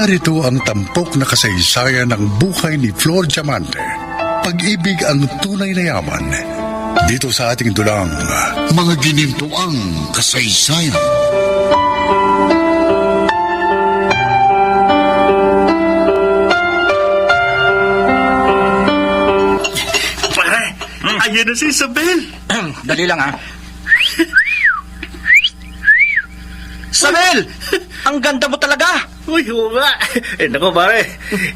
Narito ang tampok na kasaysayan ng buhay ni Flor Diamante. Pag-ibig ang tunay na yaman. Dito sa ating dulang Mga Ginintuang Kasaysayan. Pare, ayan na si Isabel. Dali lang, ha? Isabel! Ang ganda mo talaga! Uy, oo nga. Naku pare,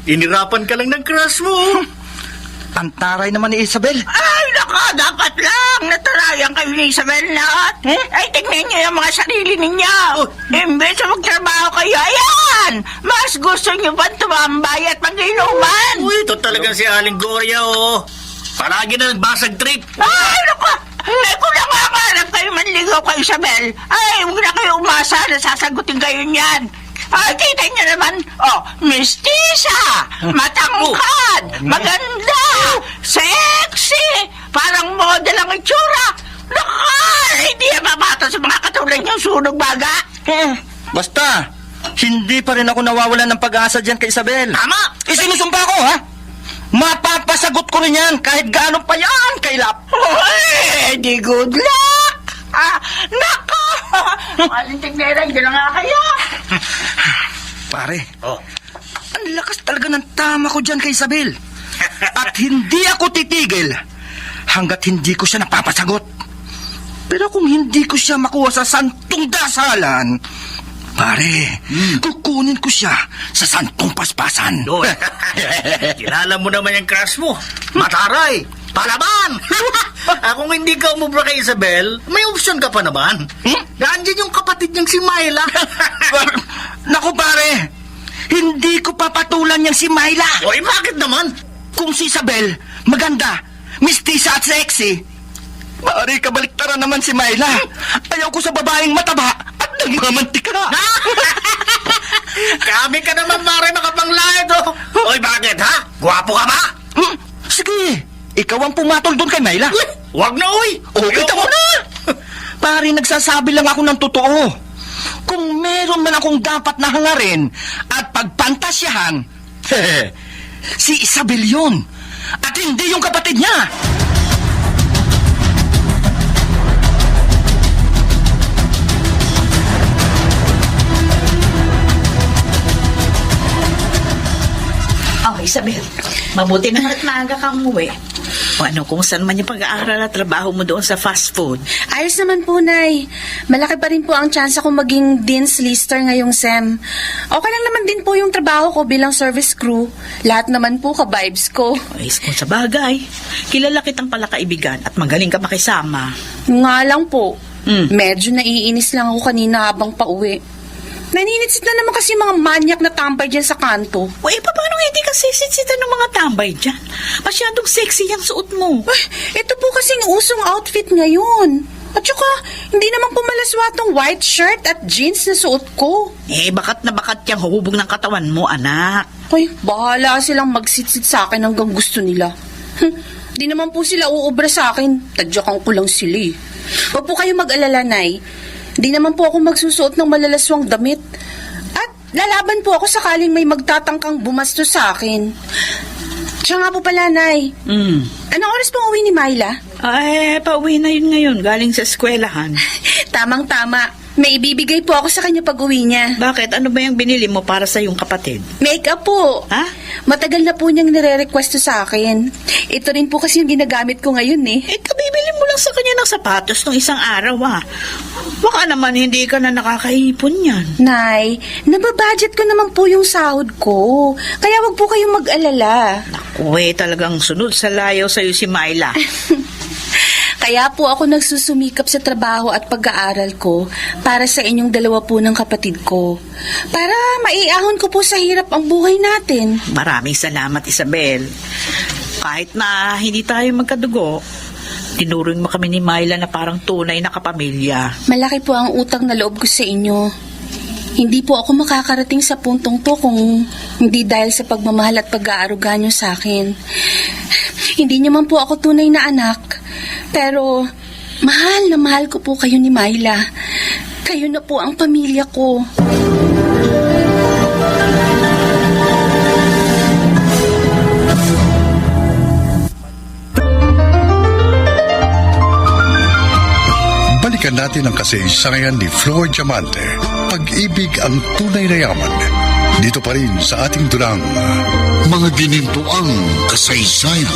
inirapan ka lang ng crush mo. Ang taray naman ni Isabel. Ay, nako, dapat lang. Natarayan kayo ni Isabel lahat. Ay, tingnan niyo yung mga sarili ninyo. Imbes na magtrabaho kayo, ayan! Mas gusto niyo ba tumambay at mag-inuman? Uy, ito talagang si Aling Gloria, oh. Palagi na nagbasag trip. Ay, nako! Ay, kung nakakarap kayo manligaw kay Isabel, ay, huwag na kayo umasa na sasagutin kayo niyan. Ay, kita niyo naman, mistisa, matangkad, maganda, sexy, parang model ang itsura. Naka, hindi yan mabata sa mga katulad niyang sunog baga. Basta, hindi pa rin ako nawawalan ng pag-asa dyan kay Isabel. Tama! Isinusumpa ko, ha? Mapapasagot ko rin yan kahit gaano pa yan kay Lap. Uy, di good luck. Nako, malintigneran, gano'n nga kayo. Pare, Oh. ang lakas talaga ng tama ko dyan kay Isabel. At hindi ako titigil hanggat hindi ko siya napapasagot. Pero kung hindi ko siya makuha sa santong dasalan, pare, kukunin ko siya sa santong paspasan. Doon. Kilala mo naman yung crush mo. Mataray! Palaban! Kung hindi ka umubra kay Isabel, may option ka pa naman. Nandiyan yung kapatid niyang si Myla. Naku pare, hindi ko papatulan niyang si Myla. Oy, bakit naman? Kung si Isabel, maganda, mistisa at sexy, pare, kabaliktaran naman si Myla. Ayaw ko sa babaeng mataba at nagmamantika. Kami ka naman, pare, makapanglayad, oh. Oy, bakit, ha? Gwapo ka ba? Sige, ikaw ang pumatol doon kay Myla. Uy, wag na, uy. O, kita mo na. Pare, nagsasabi lang ako ng totoo. Kung meron man akong dapat na hangarin at pagpantasyahan, si Isabel yun. At hindi yung kapatid niya. Oh, Isabel, mabuti naman at maaga kang umuwi. O ano, kung saan man yung pag-aaral at trabaho mo doon sa fast food. Ayos naman po, Nay. Malaki pa rin po ang chance akong maging Dean's Lister ngayong SEM. Okay lang naman din po yung trabaho ko bilang service crew. Lahat naman po ka-vibes ko. Ay, kung sa bagay, kilala kitang pala kaibigan at magaling ka makisama. Nga lang po, medyo naiinis lang ako kanina habang pauwi. Naninitsit na naman kasi mga manyak na tambay dyan sa kanto. O paano hindi ka sisitsitan ng mga tambay dyan? Masyadong sexy yung suot mo. Ay, ito po kasing usong outfit ngayon. At saka, hindi naman pumalaswatong white shirt at jeans na suot ko. Bakat na bakat yung hubog ng katawan mo, anak. Ay, bahala silang magsitsit sa akin hanggang gusto nila. Di naman po sila uubra sa akin. Tadyakan ko lang sila eh. Huwag po kayo mag-alala, Nay. Di naman po ako magsusuot ng malalaswang damit. At lalaban po ako sakaling may magtatangkang bumastos sa akin. Siya nga po pala, Nay. Anong oras pong uwi ni Myla? Ay, pauwi na yun ngayon, galing sa eskwelahan. Tamang-tama. May ibibigay po ako sa kanya pag uwi niya. Bakit? Ano ba yung binili mo para sa iyong kapatid? Make-up po. Ha? Matagal na po niyang nire-request sa akin. Ito rin po kasi yung ginagamit ko ngayon eh. Kabibili mo lang sa kanya ng sapatos ng isang araw, ha? Baka naman hindi ka na nakakaipon yan. Nay, nababudget ko naman po yung sahod ko. Kaya wag po kayong mag-alala. Naku, talagang sunod sa layaw sa'yo si Myla. Kaya po ako nagsusumikap sa trabaho at pag-aaral ko para sa inyong dalawa po ng kapatid ko. Para maiahon ko po sa hirap ang buhay natin. Maraming salamat, Isabel. Kahit na hindi tayo magkadugo, tinuring mo kami ni Myla na parang tunay na kapamilya. Malaki po ang utang na loob ko sa inyo. Hindi po ako makakarating sa puntong to kung hindi dahil sa pagmamahal at pag-aaruga nyo sa akin. Hindi niyo man po ako tunay na anak. Pero mahal na mahal ko po kayo ni Myla. Kayo na po ang pamilya ko. balikan natin ang kasaysayan ni Flor Diamante. Pag-ibig ang tunay na yaman. Dito pa rin sa ating dulang Mga ginimtuang kasaysayan.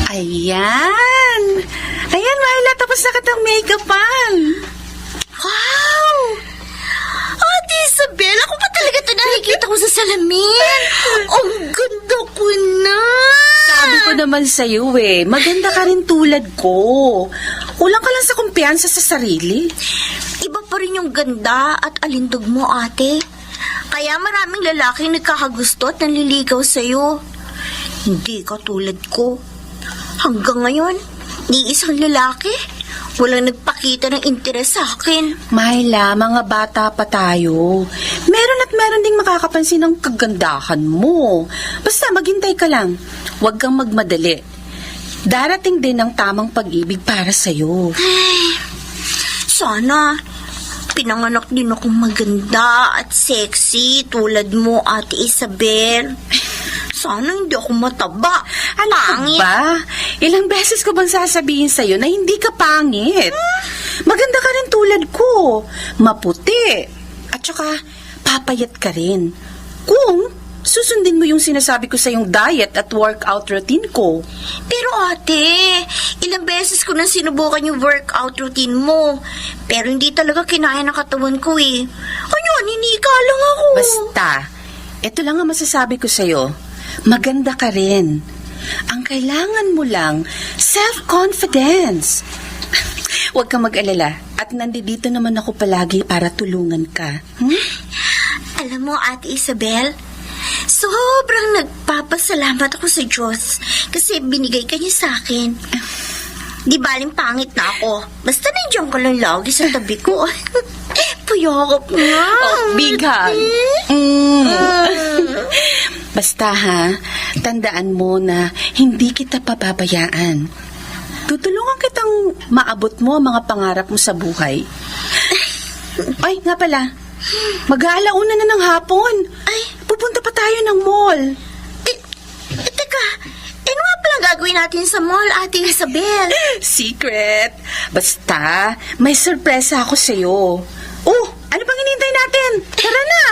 Ayan! Ayan, Myla, tapos na kitang make-upan. Wow! Ate Isabel, ako pa talaga ito nakikita ko sa salamin. Ang ganda ko na. Sabi ko naman sa'yo maganda ka rin tulad ko. Kulang ka lang sa kumpiyansa sa sarili. Iba pa rin yung ganda at alindog mo, ate. Kaya maraming lalaki nagkakagusto at nanliligaw sa'yo. Hindi ka tulad ko. Hanggang ngayon, ni isang lalaki, walang nagpakita ng interes sa akin. Myla, mga bata pa tayo. Meron ding makakapansin ng kagandahan mo. Basta maghintay ka lang. Huwag kang magmadali. Darating din ang tamang pag-ibig para sa'yo. Sana, pinanganak din akong maganda at sexy tulad mo, Ate Isabel. Sana hindi ako mataba. Ano ka ba? Ilang beses ko bang sasabihin sa'yo na hindi ka pangit? Maganda ka rin tulad ko. Maputi. At saka, papayat ka rin. Kung susundin mo yung sinasabi ko sa yung diet at workout routine ko. Pero ate, ilang beses ko nang sinubukan yung workout routine mo. Pero hindi talaga kinaya ng katawan ko eh. Ano, ninika lang ako. Basta, ito lang ang masasabi ko sa'yo. Maganda ka rin. Ang kailangan mo lang, self-confidence. Huwag kang mag-alala. At nandito naman ako palagi para tulungan ka. Alam mo, Ate Isabel, sobrang nagpapasalamat ako sa Diyos kasi binigay ka niya sa akin. Di baling pangit na ako. Basta nandiyan ka lang lagi sa tabi ko. Puyakap nga. Oh, big hug. Basta ha, tandaan mo na hindi kita pababayaan. Tutulungan kitang maabot mo ang mga pangarap mo sa buhay. Ay, nga pala. Mag-aalauna na ng hapon. Ay, pupunta pa tayo ng mall. Teka, ano nga palang gagawin natin sa mall, Ate Isabel? Secret. Basta, may sorpresa ako sa'yo. Oh, ano bang hinihintay natin? Tara na!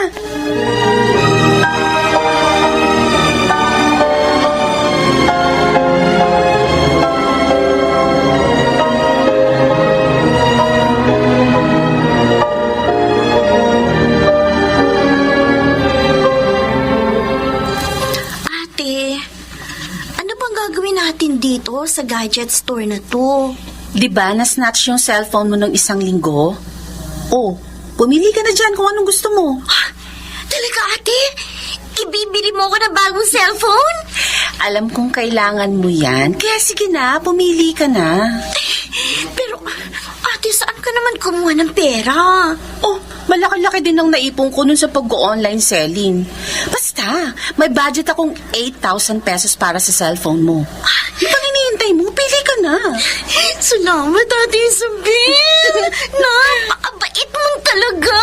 Ate, ano bang gagawin natin dito sa gadget store na to? Di ba na-snatch yung cellphone mo ng 1 linggo? Oh, pumili ka na dyan kung anong gusto mo. Talaga, ate? Ibibili mo ko ng bagong cellphone? Alam kong kailangan mo yan, kaya sige na, pumili ka na. Pero, ate, saan ka naman kumuha ng pera? Oh, malaki-laki din ang naipon ko nun sa pag-online selling. Basta, may budget akong 8,000 pesos para sa cellphone mo. Di ba hinihintay mo? Pili ka na. Salamat, Ate Isabel! Napakabait mong talaga!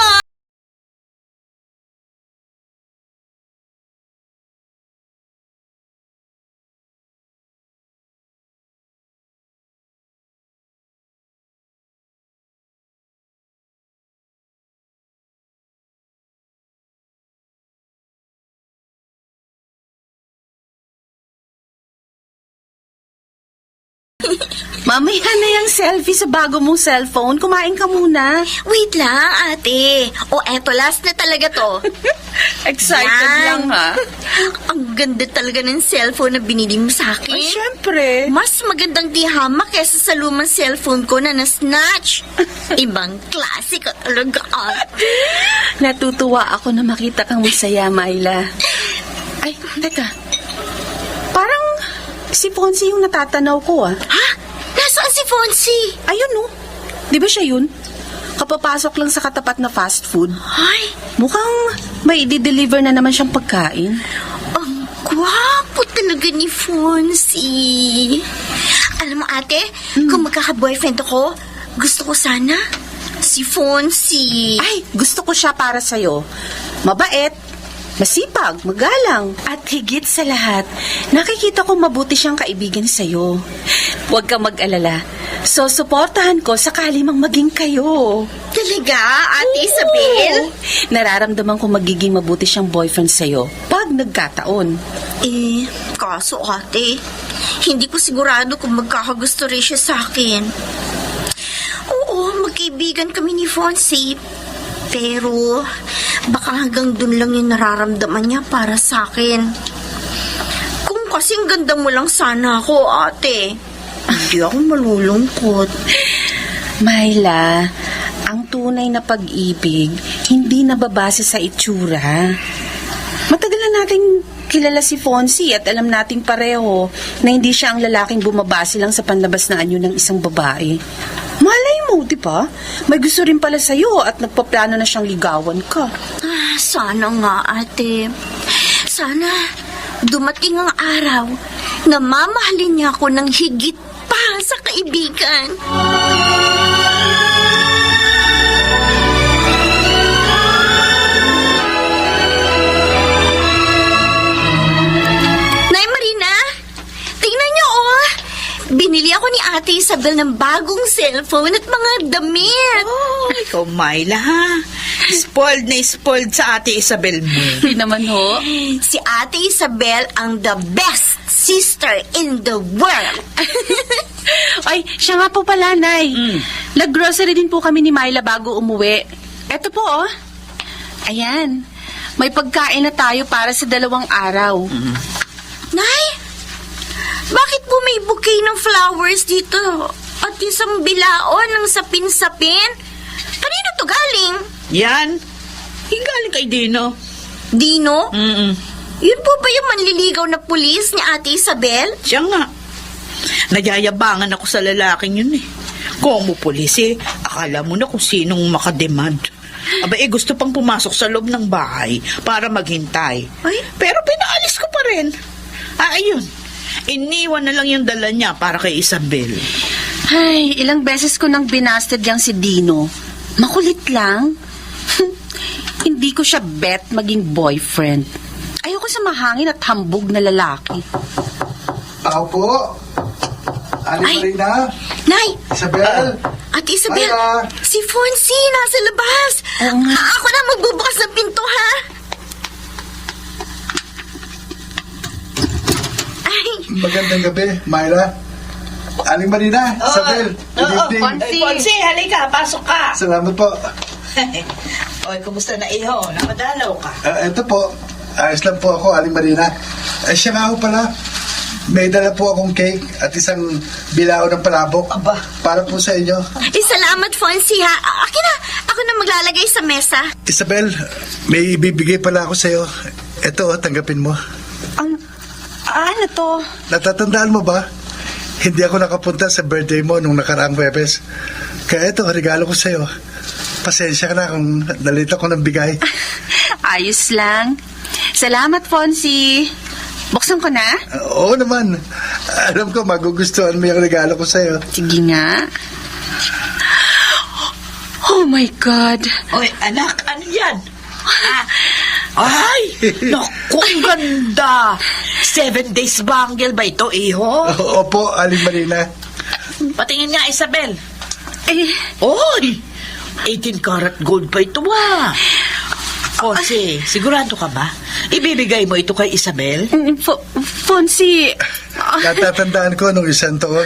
Mamaya na yung selfie sa bago mong cellphone. Kumain ka muna. Wait lang, ate. O, eto, last na talaga to. Excited Yan. lang ha. Ang ganda talaga ng cellphone na binili mo sa akin. Ay, syempre. Mas magandang dihamak kesa sa lumang cellphone ko na na-snatch. Ibang klase ka talaga, ate. Natutuwa ako na makita kang masaya, Myla. Ay, teka. Parang si Fonzie yung natatanaw ko ah. Ha? Nasaan si Fonzie? Ayun oh. Di ba siya yun? Kapapasok lang sa katapat na fast food. Ay, Mukhang may i-deliver na naman siyang pagkain. ang gwapo talaga ni Fonzie. Alam mo, ate, kung magkaka-boyfriend ako, gusto ko sana si Fonzie. Ay, gusto ko siya para sa'yo. Mabait, masipag, magalang. At higit sa lahat, nakikita ko mabuti siyang kaibigan sa'yo. Huwag kang mag-alala. So, suportahan ko sakali mang maging kayo. Talaga, Ate Isabel? Nararamdaman ko magiging mabuti siyang boyfriend sa'yo pag nagkataon. Kaso ate, hindi ko sigurado kung magkakagusto rin siya sa akin. Oo, magkaibigan kami ni Fonzie. Pero, baka hanggang dun lang yung nararamdaman niya para sa akin. Kung kasing ganda mo lang sana ako, ate, hindi ako malulungkot. Myla, ang tunay na pag-ibig, hindi nababase sa itsura. Matagal na nating kilala si Fonzie at alam nating pareho na hindi siya ang lalaking bumabase lang sa panlabas na anyo ng isang babae. Malay mo, di ba? May gusto rin pala sa'yo at nagpaplano na siyang ligawan ka. Sana nga, ate. Sana dumating ang araw na mamahalin niya ako ng higit pa sa kaibigan. Nay Marina, tingnan niyo oh. Binili ako ni Ate Isabel ng bagong cellphone at mga damit. Oh, ikaw, Myla, ha? Spoiled na spoiled sa Ate Isabel mo. Hindi naman ho. Si Ate Isabel ang the best sister in the world. Ay, siya nga po pala, Nay. Nag-grocery din po kami ni Myla bago umuwi. Eto po, oh. Ayan. May pagkain na tayo para sa 2 araw. Nay, bakit po may bouquet ng flowers dito? At isang bilaon ng sapin-sapin? Kanino to galing? Yan. Galing kay Dino. Dino? Mm-mm. Yun po ba yung manliligaw na pulis ni Ate Isabel? Siya nga. Nagyayabangan ako sa lalaking yun eh. Kung mo pulis eh, akala mo na kung sinong makademand. Aba gusto pang pumasok sa loob ng bahay para maghintay. Ay? Pero pinaalis ko pa rin. Ayun. Iniwan na lang yung dala niya para kay Isabel. Ay, ilang beses ko nang binasted yang si Dino. Makulit lang. Hindi ko siya bet maging boyfriend. Ayoko sa mahangin at hambog na lalaki. Tao po. Ani Ay. Marina. Nay! Isabel. Ate Isabel, Myla. si Fonzie nasa labas. Oo nga. Ako na magbubukas ng pinto, ha? Ay, Magandang gabi, Myla. Ani Marina. Isabel. Good evening. Fonzie, halika, pasok ka. Salamat po. Oy, kumusta na iho? Namadalaw ka. Ito po. Ayos lang po ako, Aling Marina. Siya nga ho pala. May dala po akong cake at isang bilao ng palabok. Aba. Para po sa inyo. salamat, Fonzie, ha? Akin na. Ako na maglalagay sa mesa. Isabel, may ibibigay pala ako sa'yo. Ito, tanggapin mo. Ano to? Natatandaan mo ba? Hindi ako nakapunta sa birthday mo nung nakaraang Webes. Kaya ito, regalo ko sa'yo. Pasensya ka na kung nalita ko ng bigay. Ayos lang. Salamat, Fonzie. Buksan ko na? Oo naman. Alam ko, magugustuhan mo yung regalo ko sa'yo. Sige nga. Oh my God. Oy, anak, ano yan? Ay, naku, ang ganda. 7 days bangle ba ito, iho? Opo, Aling Marina. Patingin nga, Isabel. Eh, Oy, 18 karat gold pa ito, Fonzie, sigurado ka ba? Ibibigay mo ito kay Isabel? Fonzie. Natatandaan ko nung isang taon,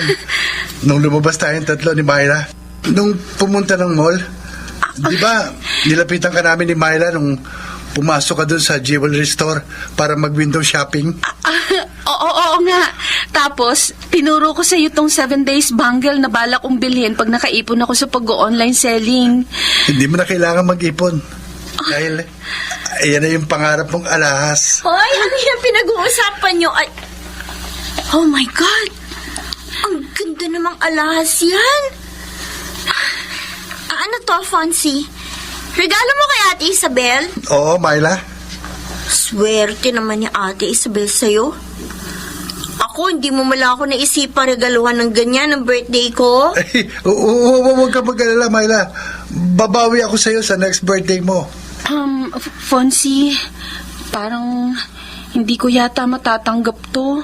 nung lumabas tayong 3 ni Myla, nung pumunta ng mall, di ba, nilapitan ka namin ni Myla nung pumasok ka dun sa jewelry store para mag-window shopping? Oo nga. Tapos, tinuro ko sa iyo tong 7 days bangle na balak kong bilhin pag nakaipon ako sa pag-online selling. Hindi mo na kailangan mag-ipon. Dahil, ayan na yung pangarap mong alahas. Hoy, ano yung pinag-uusapan nyo? Ay, oh my God! Ang ganda namang alahas yan! Ano to, Fonzie? Regalo mo kay Ate Isabel? Oo, Myla. Swerte naman ni Ate Isabel sa'yo. Ako, hindi mo mala ako naisipa regaluhan ng ganyan ng birthday ko. Huwag ka mag-alala, Myla. Babawi ako sa'yo sa next birthday mo. Fonzie, parang hindi ko yata matatanggap to.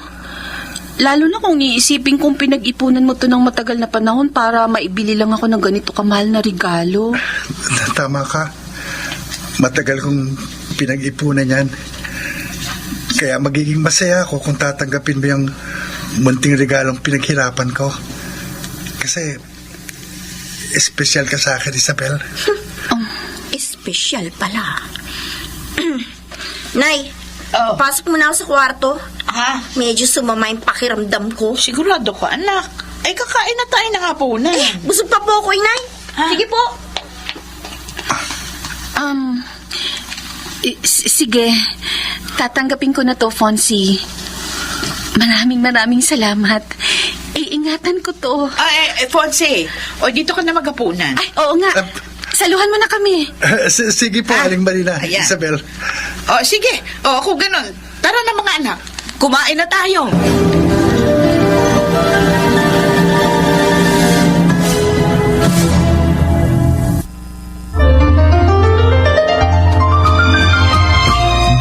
Lalo na kung iisipin kong pinag-ipunan mo to ng matagal na panahon para maibili lang ako ng ganito kamahal na regalo. Tama ka. Matagal kong pinag-ipunan yan. Kaya magiging masaya ako kung tatanggapin mo yung munting regalong pinaghirapan ko. Kasi, espesyal ka sa akin, Isabel. Espesyal pala. Nay, Oh. pasok mo na ako sa kwarto. Ha? Medyo sumama yung pakiramdam ko. Sigurado ka, anak. Ay, kakain na tayo ng hapunan. Busog pa po ako, Inay. Ha? Sige po. Sige, tatanggapin ko na to, Fonzie. Maraming salamat. Iingatan ko to. Fonse, o dito ka na maghapunan. Ay, oo nga. Saluhan mo na kami. Sige po, Aling Marina, Ayan. Isabel. O, sige. O, kung ganun, tara na mga anak. Kumain na tayo.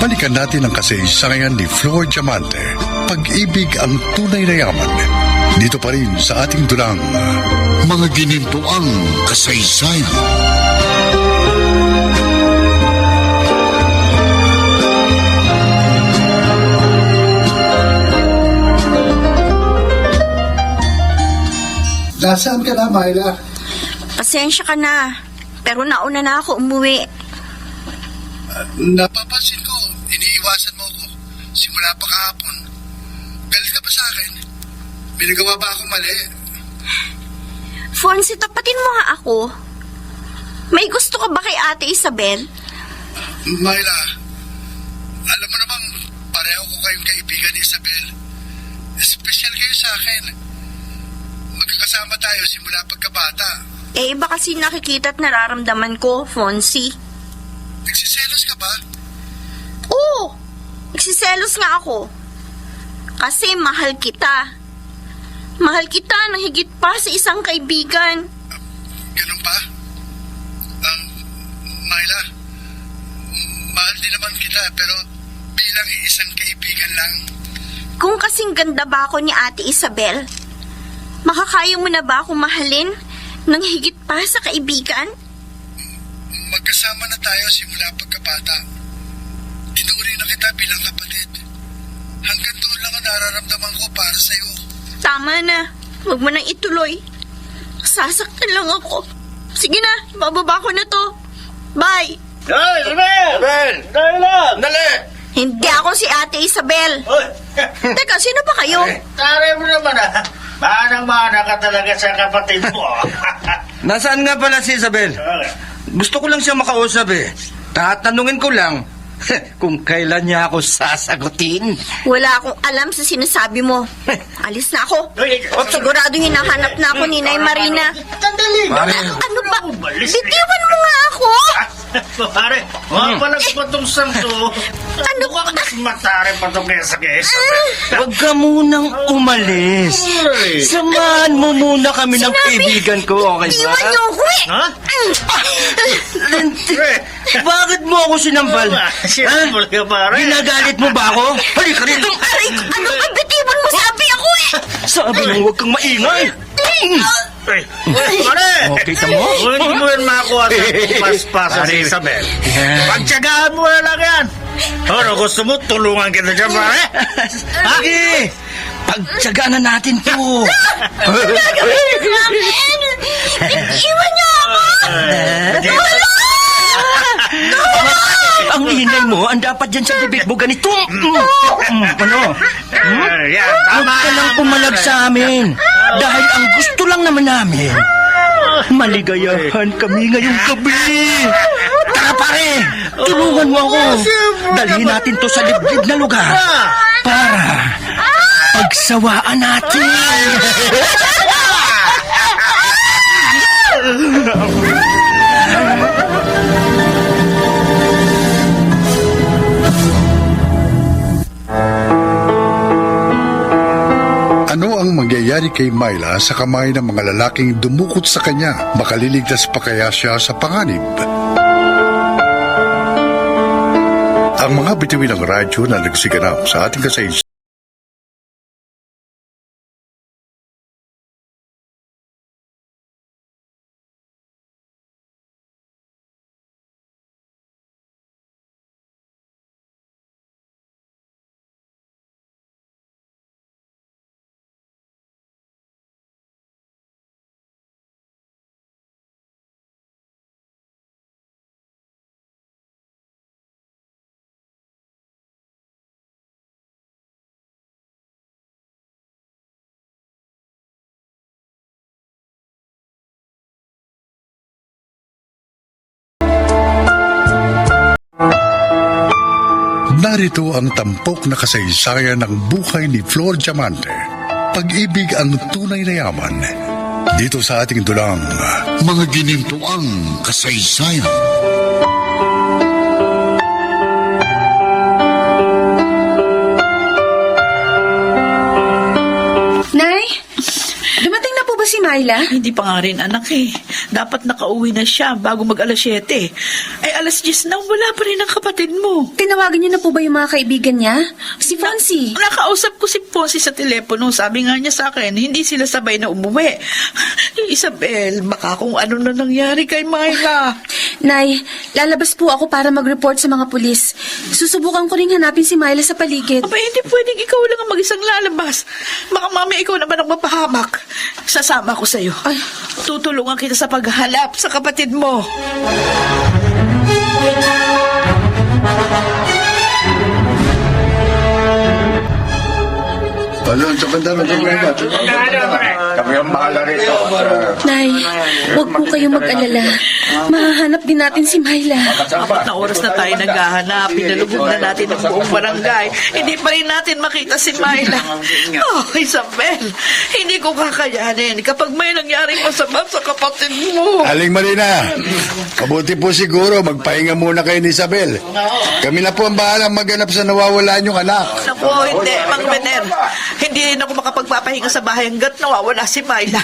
Balikan natin ang kasaysayan ni Flor Diamante. Pag-ibig ang tunay na yaman. Dito pa rin sa ating dulang mga ginintuang kasaysayan. Nasaan ka na, Myla? Pasensya ka na. Pero nauna na ako umuwi. Napapansin ko, iniiwasan mo ako. Simula pa kahapon. Galit ka ba sa akin? May nagawa ba ako mali? Fonzie, tapatin mo nga ako. May gusto ka ba kay Ate Isabel? Myla, alam mo namang pareho ko kayong kaibigan ni Isabel. Espesyal kayo sa akin. Magkakasama tayo simula pagkabata. Iba kasi nakikita at nararamdaman ko, Fonzie. Nagsiselos ka ba? Oo, nagsiselos nga ako. Kasi mahal kita. Mahal kita ng higit pa sa isang kaibigan. Ganun ba? Myla, mahal din naman kita pero bilang isang kaibigan lang. Kung kasing ganda ba ako ni Ate Isabel, makakaya mo na ba akong mahalin ng higit pa sa kaibigan? Magkasama na tayo simula pagkabata. Tinuri na kita bilang kapatid. Hanggang doon lang ang nararamdaman ko para sa'yo. Tama na. Huwag mo nang ituloy. Sasaktan lang ako. Sige na, bababa ko na to. Bye! Hey, Isabel! Dahil lang! Dali! Hindi ako si Ate Isabel. Uy! Teka, sino ba kayo? Tari mo naman Manang-mana ka talaga sa kapatid mo. Nasaan nga pala si Isabel? Gusto ko lang siya makausap eh. Tatanungin ko lang kung kailan niya ako sasagutin. Wala akong alam sa sinasabi mo. Alis na ako. Sigurado hinahanap na ako ni Nay Marina. Sandali! Ano ba? Bitiwan mo nga ako! Pare, mga palag pa itong santo. Ano ba? Mas matari pa itong kesa-kesa. Huwag ka munang umalis. Samahan mo muna kami ng kaibigan ko, okay ba? Iwan niyo ako eh! Ha? Linti, bakit mo ako sinampal? Sinampal ka, pare. Ginagalit mo ba ako? Halika rito! Aray, ano ba? Bitiwan mo sabi ako eh! Sabi nang huwag kang maingay. Pare! Okay, tamo? Kung hindi mo yan makakuha sa paspasa si Isabel, pagtsagaan mo na lang yan. Ano, gusto mo tulungan kita dyan, pare? Sige! Pagtsagaan na natin to. Iwan niyo ako! Ang ingay mo, ang dapat dyan sa bibig mo ganito. Ano? Yan, Huwag tama. ka lang pumalag sa amin. Dahil ang gusto lang naman namin, maligayahan kami ngayong gabi. Tara pare, tulungan mo ako. Dalhin natin to sa liblib na lugar para pagsawaan natin. Ano ang mangyayari kay Myla sa kamay ng mga lalaking dumukot sa kanya? Makaliligtas pa kaya siya sa panganib? Ang mga bituin ng radyo na nagsiganap sa ating kasaysayan. Narito ang tampok na kasaysayan ng buhay ni Flor Diamante. Pag-ibig ang tunay na yaman. Dito sa ating dulang mga ginintuang kasaysayan. Nay, dumating na po ba si Myla? Hindi pa nga rin, anak eh. Dapat nakauwi na siya bago mag alas 7. Ay, alas 10 na, wala pa rin ang kapatid mo. Tinawagan niyo na po ba yung mga kaibigan niya? Si Fonzie. Nakausap ko si Fonzie sa telepono. Sabi nga niya sa akin, hindi sila sabay na umuwi. Isabel, baka kung ano na nangyari kay Myla. Nay, lalabas po ako para mag-report sa mga pulis. Susubukan ko rin hanapin si Myla sa paligid. Aba, hindi pwedeng ikaw lang ang mag-isang lalabas. Baka mamaya ikaw naman ang mapahamak. Sasama ko sa'yo. Ay, tutulungan kita sa paghalap sa kapatid mo. Sa banda. Kami ang bahala rito. Nay, huwag po kayo mag-alala. Mahahanap din natin si Myla. 4 na oras na tayo naghahanap. Pinalubog na natin ang buong barangay. Hindi pa rin natin makita si Myla. Oh, Isabel, hindi ko kakayanin kapag may nangyaring masama sa kapatid mo. Aling Marina, mabuti po siguro magpahinga muna kayo ni Isabel. Kami na po ang bahalang maghanap sa nawawalaan yung anak. Naku, hindi, Mang Bener. Hindi rin ako makapagpapahinga sa bahay hanggat nawawala si Myla.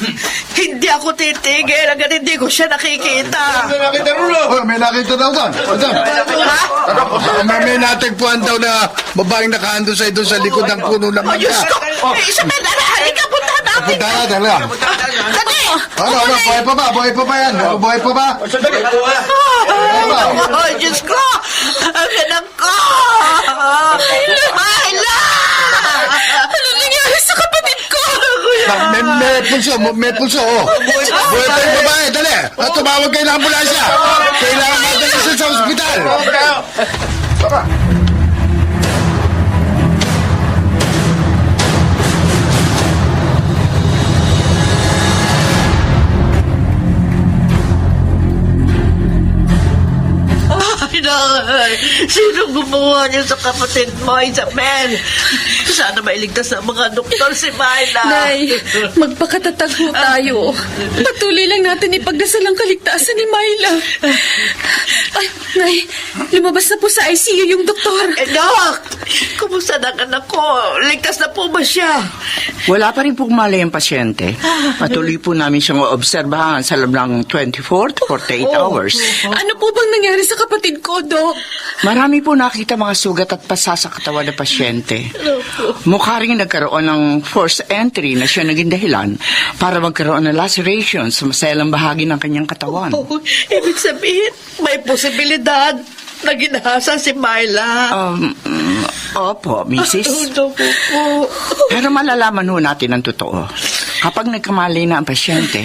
Hindi ako titigil hanggat hindi ko siya nakikita. May nakita daw doon. May natagpuan daw na babaeng nakaando sa doon sa likod ng puno ng Oh, Diyos mangga. ko! Isabel, halika, punta natin! Punta na, dala. Dali! Ano, buhay pa ba? Buhay pa ba yan? Buhay pa ba? Oh, Diyos ko! Ang anak ko! Myla! Ano nangyari sa kapatid ko? May pulso, oh. Buhay pa yung babae, dali. At tumawag kayo ng ambulansya. Kailangan natin siya sa ospital. Ay, sino gumawa niya sa kapatid mo, Isabel? Sana mailigtas ang mga doktor si Myla. Nay, magpakatatag po tayo. Patuloy lang natin ipagdasal ang kaligtasan ni Myla. Ay, Nay, lumabas na po sa ICU yung doktor. Dok! Kumusta na ang anak ko? Ligtas na po ba siya? Wala pa rin pong malay ang pasyente. Patuloy po namin siyang obserbahan sa loob ng 24 to 48 hours. Ano po bang nangyari sa kapatid ko, Dok? Marami po nakita mga sugat at pasa sa katawan ng pasyente. Mukha rin nagkaroon ng forced entry na siya naging dahilan para magkaroon ng laceration sa maselang bahagi ng kanyang katawan. Oh, ibig sabihin, may posibilidad na ginahasa si Myla. Opo, Mrs. Naku po. Pero malalaman ho natin ang totoo. Kapag nagkamali na ang pasyente,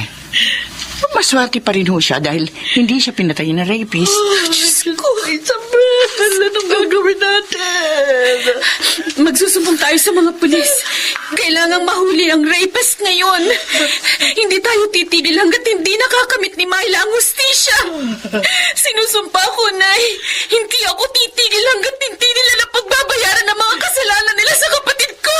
maswerte pa rin ho siya dahil hindi siya pinatay ng rapist. Diyos ko, Isabel, anong gagawin natin? Magsusumbong tayo sa mga pulis. Kailangang mahuli ang rapist ngayon. Hindi tayo titigil hanggat hindi nakakamit ni Myla ang hustisya. Sinusumpa ko, Nay. Hindi ako titigil hanggat hindi nila napagbabayaran ang mga kasalanan nila sa kapatid ko.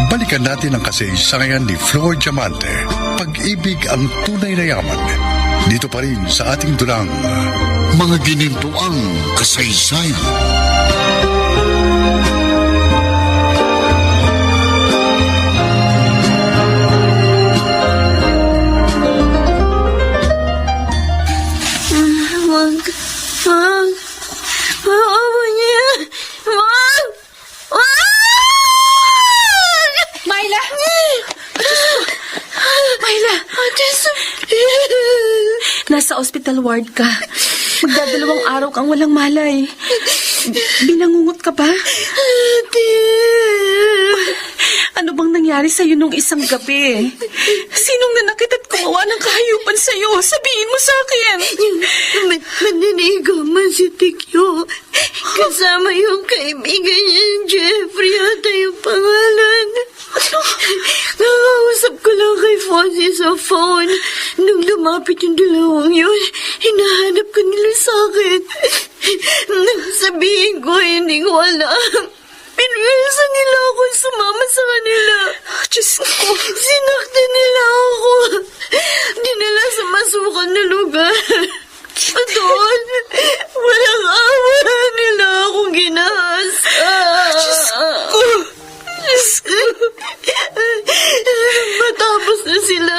Balikan natin ang kasaysayan ni Flor Diamante. Pag-ibig ang tunay na yaman. Dito pa rin sa ating dulang mga ginintuang kasaysayan. mental ward ka. Magdadalawang araw kang walang malay. Binangungot ka ba? Ate! Ano bang nangyari sa'yo nung isang gabi? Sinong nanakit at gumawa ng kahayupan sa'yo? Sabihin mo sa akin. Maninigaw man si Tikyo. Kasama yung kaibigan niya, yung Jeffrey, ata yung pangalan. Nakausap ko lang kay Fonzie sa phone. Nung lumapit yung dalawang yun, hinahanap ko nila sa akin. Sabihin ko, hindi ko alam. Pinuwisan nila ako sumama sa kanila. Diyos ko. Sinaktan nila ako. Dinala sa masukan na lugar. Doon, walang awa nila akong ginahasa. Diyos ko. Diyos ko. Matapos na sila,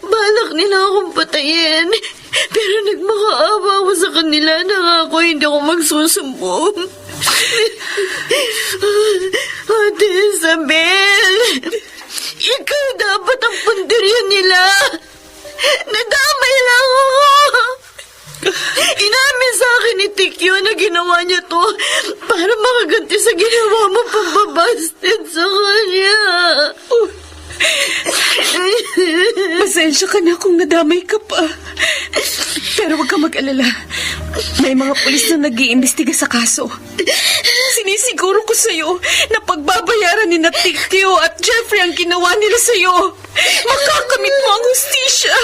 balak nila akong patayin. Pero nagmakaawa ako sa kanila na ako hindi ako magsusumbong. Ate Isabel, ikaw dapat ang punderya nila. Nadamay lang ako. Inamin sa akin ni Tikyo na ginawa niya to para makaganti sa ginawa mo pambabasted sa kanya. Pasensya ka na kung nadamay ka pa. Pero huwag ka mag-alala. May mga pulis na nag-iimbestiga sa kaso. Sinisiguro ko sa'yo na pagbabayaran ni Tikyo at Jeffrey ang ginawa nila sa'yo. Makakamit mo ang hustisya.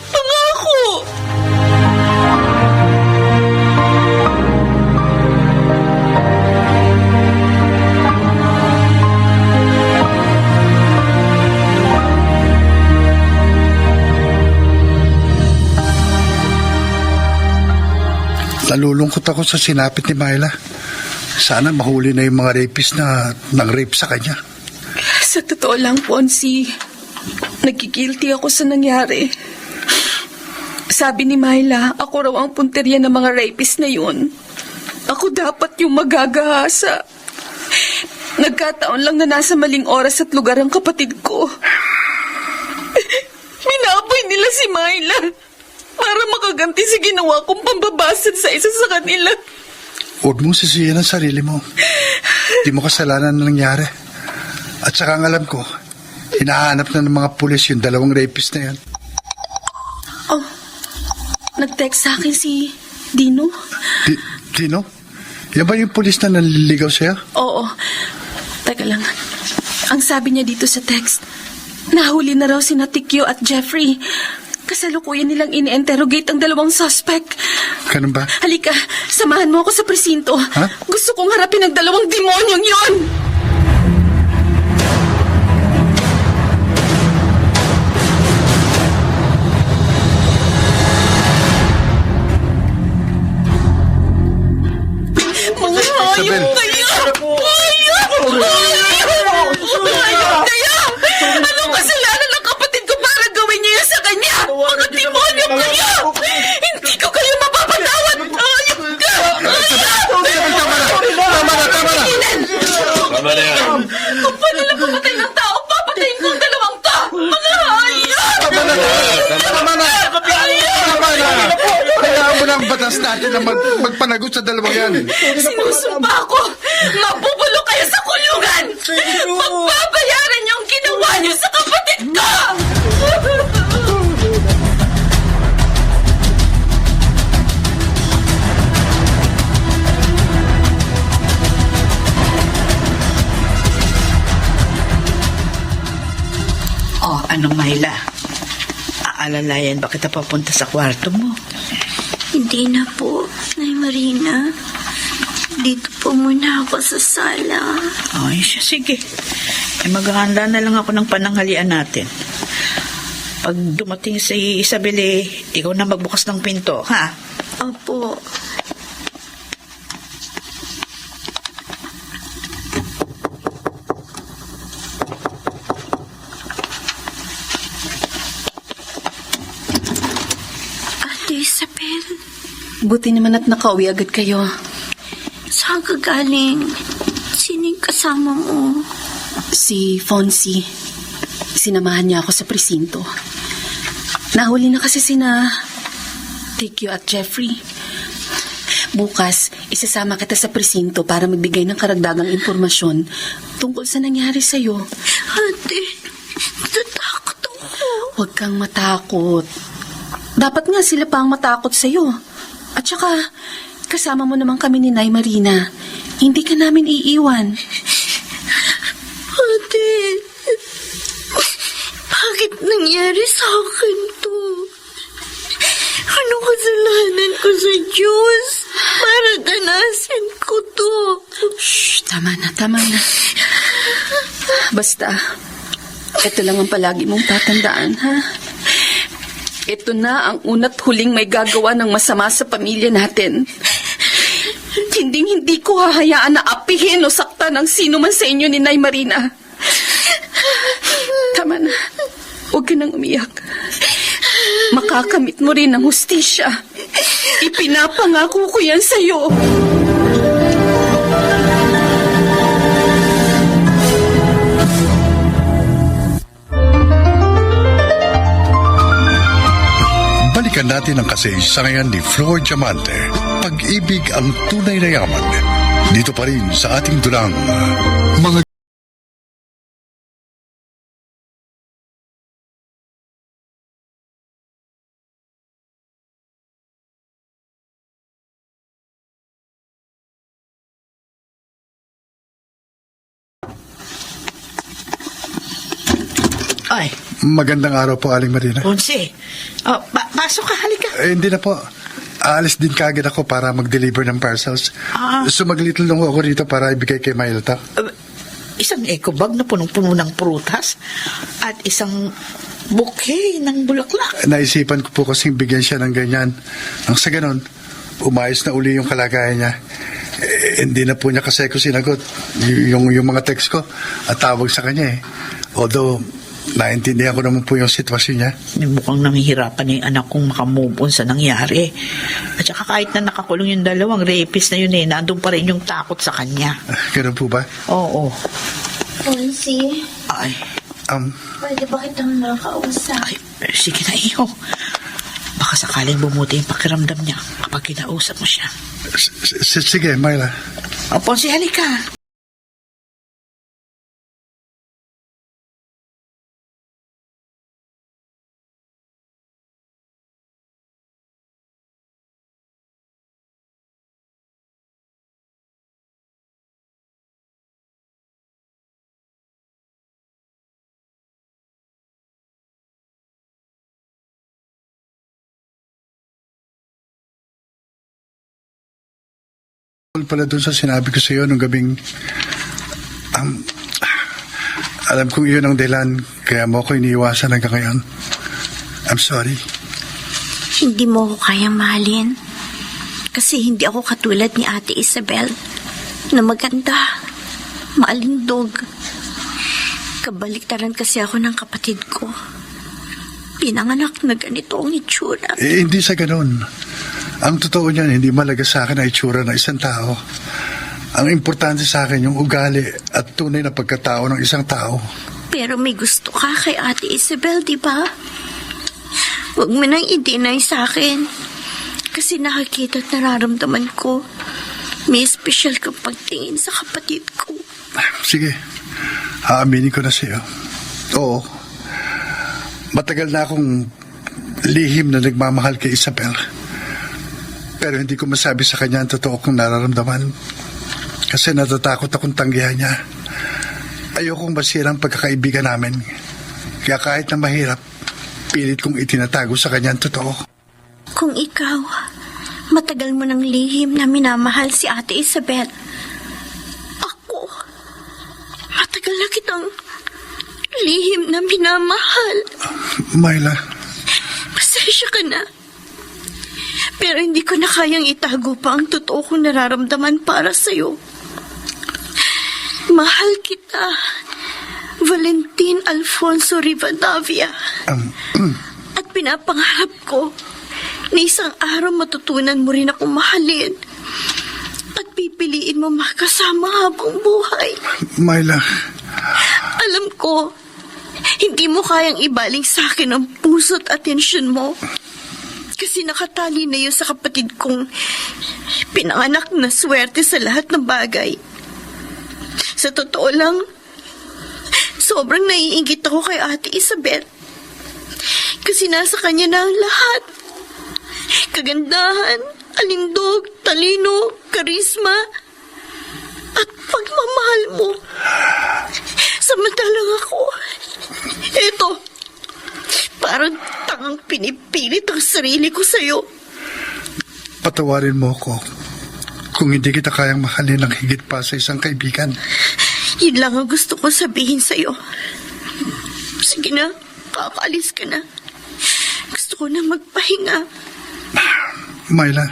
Pangako! Nalulungkot ako sa sinapit ni Myla. Sana mahuli na yung mga rapist na nang-rape sa kanya. Sa totoo lang, Ponzi, nagkikilty ako sa nangyari. Sabi ni Myla, ako raw ang punterya ng mga rapist na yun. Ako dapat yung magagahasa. Nagkataon lang na nasa maling oras at lugar ang kapatid ko. Minaboy nila si Myla para makaganti sa ginawa kong pambabasad sa isa sa kanila. Huwag mong sisihin ang sarili mo. Di mo kasalanan na nangyari. At saka ang alam ko, hinahanap na ng mga pulis yung dalawang rapist na yan. Oh, nag-text sa akin si Dino. Dino? Yan ba yung pulis na nanliligaw sa'yo? Oo. Teka lang. Ang sabi niya dito sa text, nahuli na raw si Tikyo at Jeffrey. Kasalukuyan nilang ini-interrogate ang dalawang suspect. Ganun ba? Halika, samahan mo ako sa presinto. Ha? Gusto kong harapin ang dalawang demonyong yon. Mga Isabel. hayop kayo! Hayop kayo! Anong kasalanan ng kapatid ko para gawin niyo yun sa kanya? Mga demonyo kayo! Hindi ko kayo mapapatawad! Hayop ka! Tama na yan. Kung paano lang papatay ng tao, papatayin ko ang dalawang to! Mga hayop! Tama na! Kailangan mo na ang batas natin na magpanagot sa dalawang yan. Sinusumpa ako! Mabubulo kayo sa kulungan! Magbabayaran niyo ang ginawa niyo sa kapatid ko! Oh, anong Myla? Aalalayan ba kita papunta sa kwarto mo? Hindi na po, Nay Marina. Dito po muna ako sa sala. Ay, siya, sige. Maghahanda na lang ako ng pananghalian natin. Pag dumating si Isabel, ikaw na magbukas ng pinto, ha? Opo. Ate Isabel, Buti naman at nakauwi agad kayo. saan ka galing? Sino yung kasama mo? Si Fonzie. Sinamahan niya ako sa presinto. Nahuli na kasi sina Thank you at Jeffrey. Bukas, isasama kita sa presinto para magbigay ng karagdagang impormasyon tungkol sa nangyari sa'yo. Ate, natatakot ako. Huwag kang matakot. Dapat nga sila pa ang matakot sa'yo. At saka, kasama mo naman kami ni Nay Marina. Hindi ka namin iiwan. Ate, bakit nangyari sa akin to? Anong kasalanan ko sa Diyos para danasin ko to? Shh, tama na. Basta, ito lang ang palagi mong tatandaan, ha? Ito na ang una't huling may gagawa ng masama sa pamilya natin. Hindi ko hahayaan na apihin o saktan ng sino man sa inyo ni Nay Marina. Tama na. Huwag ka nang umiyak. Makakamit mo rin ang hustisya. Ipinapangako ko yan sa'yo. Balikan natin ang kasaysayan ni Flor Diamante. Pag-ibig ang tunay na yaman. Dito pa rin sa ating dulang mga Ay, Magandang araw po, Aling Marina. Ponce. Pasok ka, halika. Hindi na po. Aalis din kagad ako para mag-deliver ng parcels. Sumaglitle lang ako rito para ibigay kay Maylta. Isang eco bag na punong-puno ng prutas at isang bouquet ng bulaklak. Naisipan ko po kasing bigyan siya ng ganyan. Nang sa ganon, umayos na uli yung kalagayan niya. Hindi na po niya kasi ko sinagot yung mga text ko at tawag sa kanya eh. Although, naintindihan ko naman po yung sitwasyon niya. Mukhang namihirapan na yung anak kong makamove on sa nangyari. At saka kahit na nakakulong yung dalawang rapist na yun nandun pa rin yung takot sa kanya. Ganun po ba? Oo. Ponce, Ay, pwede ba kitang makausap? sige na iyo. Baka sakaling bumuti yung pakiramdam niya kapag kinausap mo siya. Sige, Myla. Ponce, halika. Pala doon sa sinabi ko sa iyo nung gabing alam kong iyon ang dahilan kaya mo ako iniiwasan hanggang ngayon. I'm sorry. Hindi mo ako kayang mahalin. Kasi hindi ako katulad ni Ate Isabel na maganda, maalindog. Kabaliktaran kasi ako ng kapatid ko. Pinanganak na ganito ang itsura. Hindi sa ganun. Ang totoo niyan, hindi malaga sa akin ang itsura ng isang tao. Ang importante sa akin yung ugali at tunay na pagkatao ng isang tao. Pero may gusto ka kay Ate Isabel, di ba? Huwag mo nang i-deny sa akin. Kasi nakakita at nararamdaman ko. May special kang pagtingin sa kapatid ko. Sige, aaminin ko na sa iyo. Oo. Matagal na akong lihim na nagmamahal kay Isabel. Pero hindi ko masabi sa kanya ang totoo kong nararamdaman. Kasi natatakot akong tanggihan niya. Ayokong masira ang pagkakaibigan namin. Kaya kahit na mahirap, pilit kong itinatago sa kanya ang totoo. Kung ikaw, matagal mo ng lihim na minamahal si Ate Isabel. Ako, matagal na kitang lihim na minamahal. Myla. Pasensya ka na. Pero hindi ko na kayang itago pa ang totoo kong nararamdaman para sa'yo. Mahal kita, Valentin Alfonso Rivadavia. At pinapangarap ko na isang araw matutunan mo rin akong mahalin at pipiliin mo makasama habang buhay. Myla. Alam ko, hindi mo kayang ibaling sa akin ang puso't atensyon mo. Kasi nakatali na yun sa kapatid kong pinanganak na swerte sa lahat ng bagay. Sa totoo lang, sobrang naiingit ako kay Ate Isabel. Kasi nasa kanya na ang lahat. Kagandahan, alindog, talino, karisma, at pagmamahal mo. Samantalang ako, eto, parang tangang pinipilit ang sarili ko sa'yo. Patawarin mo ako kung hindi kita kayang mahalin ng higit pa sa isang kaibigan. Yun lang ang gusto ko sabihin sa'yo. Sige na, kakaalis ka na. Gusto ko na magpahinga. Myla,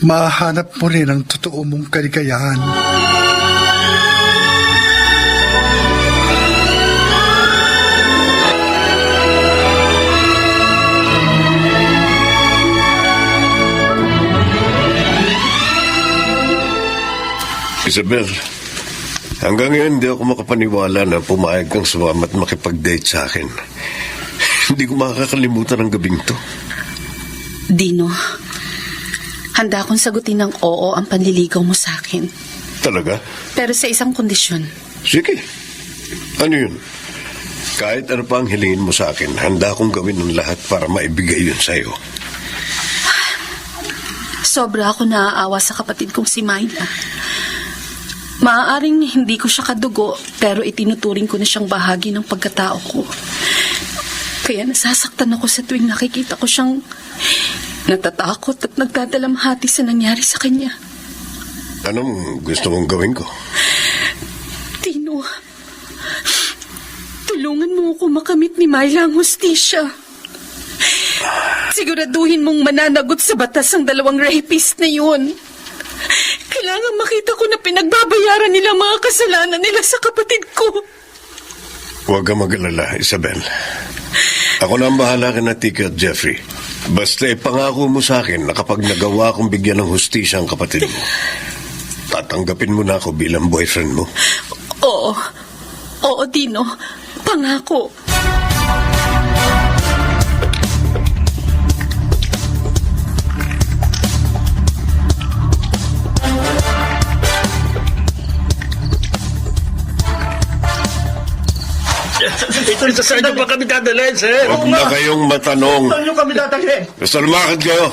mahanap mo rin ang totoo mong kaligayahan. Isabel, hanggang ngayon hindi ako makapaniwala na pumayag kang sumama at makipag-date sa akin. Hindi ko makakalimutan ang gabing to. Dino, handa akong sagutin ng oo ang panliligaw mo sa akin. Talaga? Pero sa isang kondisyon. Sige. Ano yun? Kahit ano pa ang hilingin mo sa akin, handa akong gawin ng lahat para maibigay yun sa'yo. Sobra ako naaawa sa kapatid kong si Myla. Maaaring hindi ko siya kadugo, pero itinuturing ko na siyang bahagi ng pagkatao ko. Kaya nasasaktan ako sa tuwing nakikita ko siyang natatakot at nagdadalamhati sa nangyari sa kanya. Anong gusto mong gawin ko? Tino, tulungan mo ako makamit ni Myla ang hustisya. Siguraduhin mong mananagot sa batas ang dalawang rapist na yun. Kailangan makita ko na pinagbabayaran nila mga kasalanan nila sa kapatid ko. Huwag kang mag-alala, Isabel. Ako na ang bahala kay Tiki at Jeffrey. Basta ipangako mo sa akin na kapag nagawa kong bigyan ng hustisya ang kapatid mo, tatanggapin mo na ako bilang boyfriend mo. Oo. Oo, Dino. Pangako. Ito, saan na ba kami dadalhin, sir? Huwag na kayong matanong. Saan nyo kami dadalhin? Basta lumakad kayo.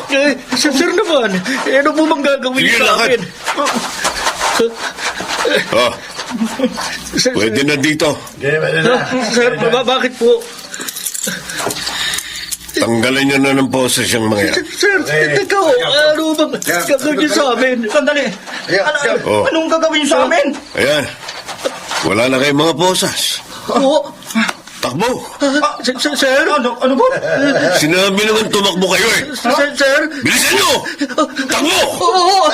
Sir naman, ano po bang gagawin Sige, sa lakad. akin? Oh, pwede na dito. Sir, bakit po? Tanggalin nyo na ng poses yung mga yan. Sir, ikaw, ano bang gagawin sa amin? Sandali. Oh. Anong gagawin sa amin? Ayan. Wala na kayong mga posas. Oo. Takbo. Sir? Ano po? Sinabi naman tumakbo kayo eh. Sir? Bilisan nyo! Takbo! Oo!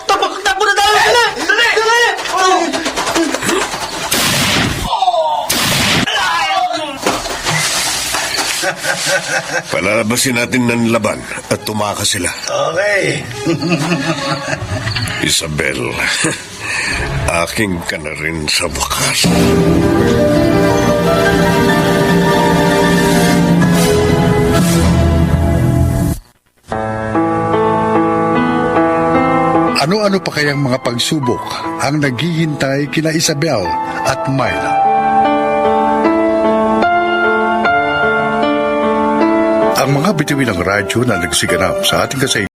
Takbo na tayo! Dali! Palalabasin natin ng laban at tumakas sila. Okay. Isabel, aking ka na rin sa wakas. Ano-ano pa kayang mga pagsubok ang naghihintay kina Isabel at Myla? Ang mga bituin ng radyo na nagsiganap sa ating kasaysayan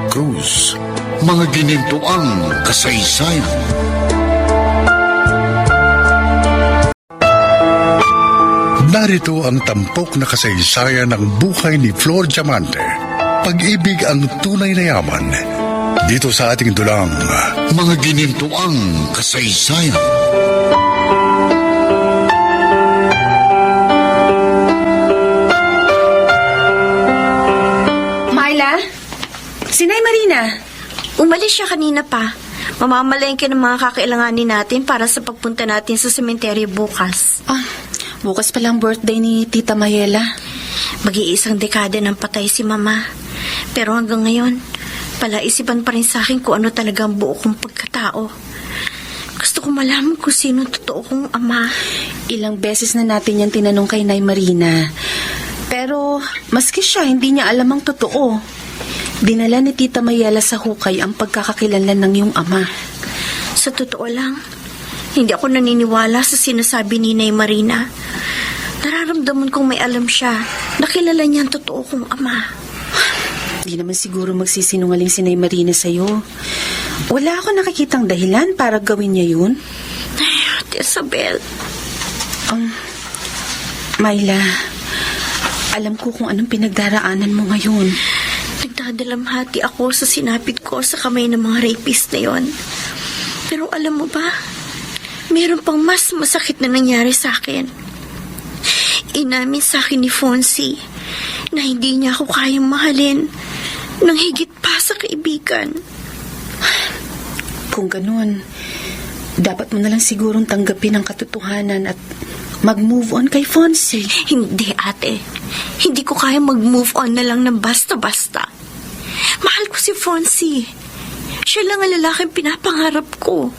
Cruz, mga ginintuang kasaysayan. Narito ang tampok na kasaysayan ng buhay ni Flor Diamante. Pag-ibig ang tunay na yaman. Dito sa ating dulang, mga ginintuang kasaysayan. Sinay Marina, Umalis siya kanina pa. Mamamalengke ng mga kakailanganin natin para sa pagpunta natin sa sementeryo bukas. bukas palang birthday ni Tita Mayela. Mag-iisang dekada ng patay si Mama. Pero hanggang ngayon, palaisipan pa rin sa akin kung ano talaga ang buo kong pagkatao. Gusto ko malaman kung sino ang totoo kong ama. Ilang beses na natin yan tinanong kay Nay Marina. Pero maski siya, hindi niya alam ang totoo. Dinala ni Tita Mayela sa hukay ang pagkakakilanlan ng iyong ama. Sa totoo lang, hindi ako naniniwala sa sinasabi ni Nay Marina. Nararamdaman kong may alam siya. Nakilala niya ang totoo kong ama. Hindi naman siguro magsisinungaling si Nay Marina sa'yo. Wala ako nakikitang dahilan para gawin niya yun. Ay, Ate Isabel. Myla, alam ko kung anong pinagdaraanan mo ngayon. Nagdadalamhati ako sa sinapit ko sa kamay ng mga rapist na yon. Pero alam mo ba, meron pang mas masakit na nangyari sa akin. Inamin sa akin ni Fonzie na hindi niya ako kayang mahalin nang higit pa sa kaibigan. Kung ganun, dapat mo na lang sigurong tanggapin ang katotohanan at mag-move on kay Fonzie. Hindi, ate. Hindi ko kaya mag-move on na lang ng basta-basta. Mahal ko si Fonzie. Siya lang ang lalaking pinapangarap ko.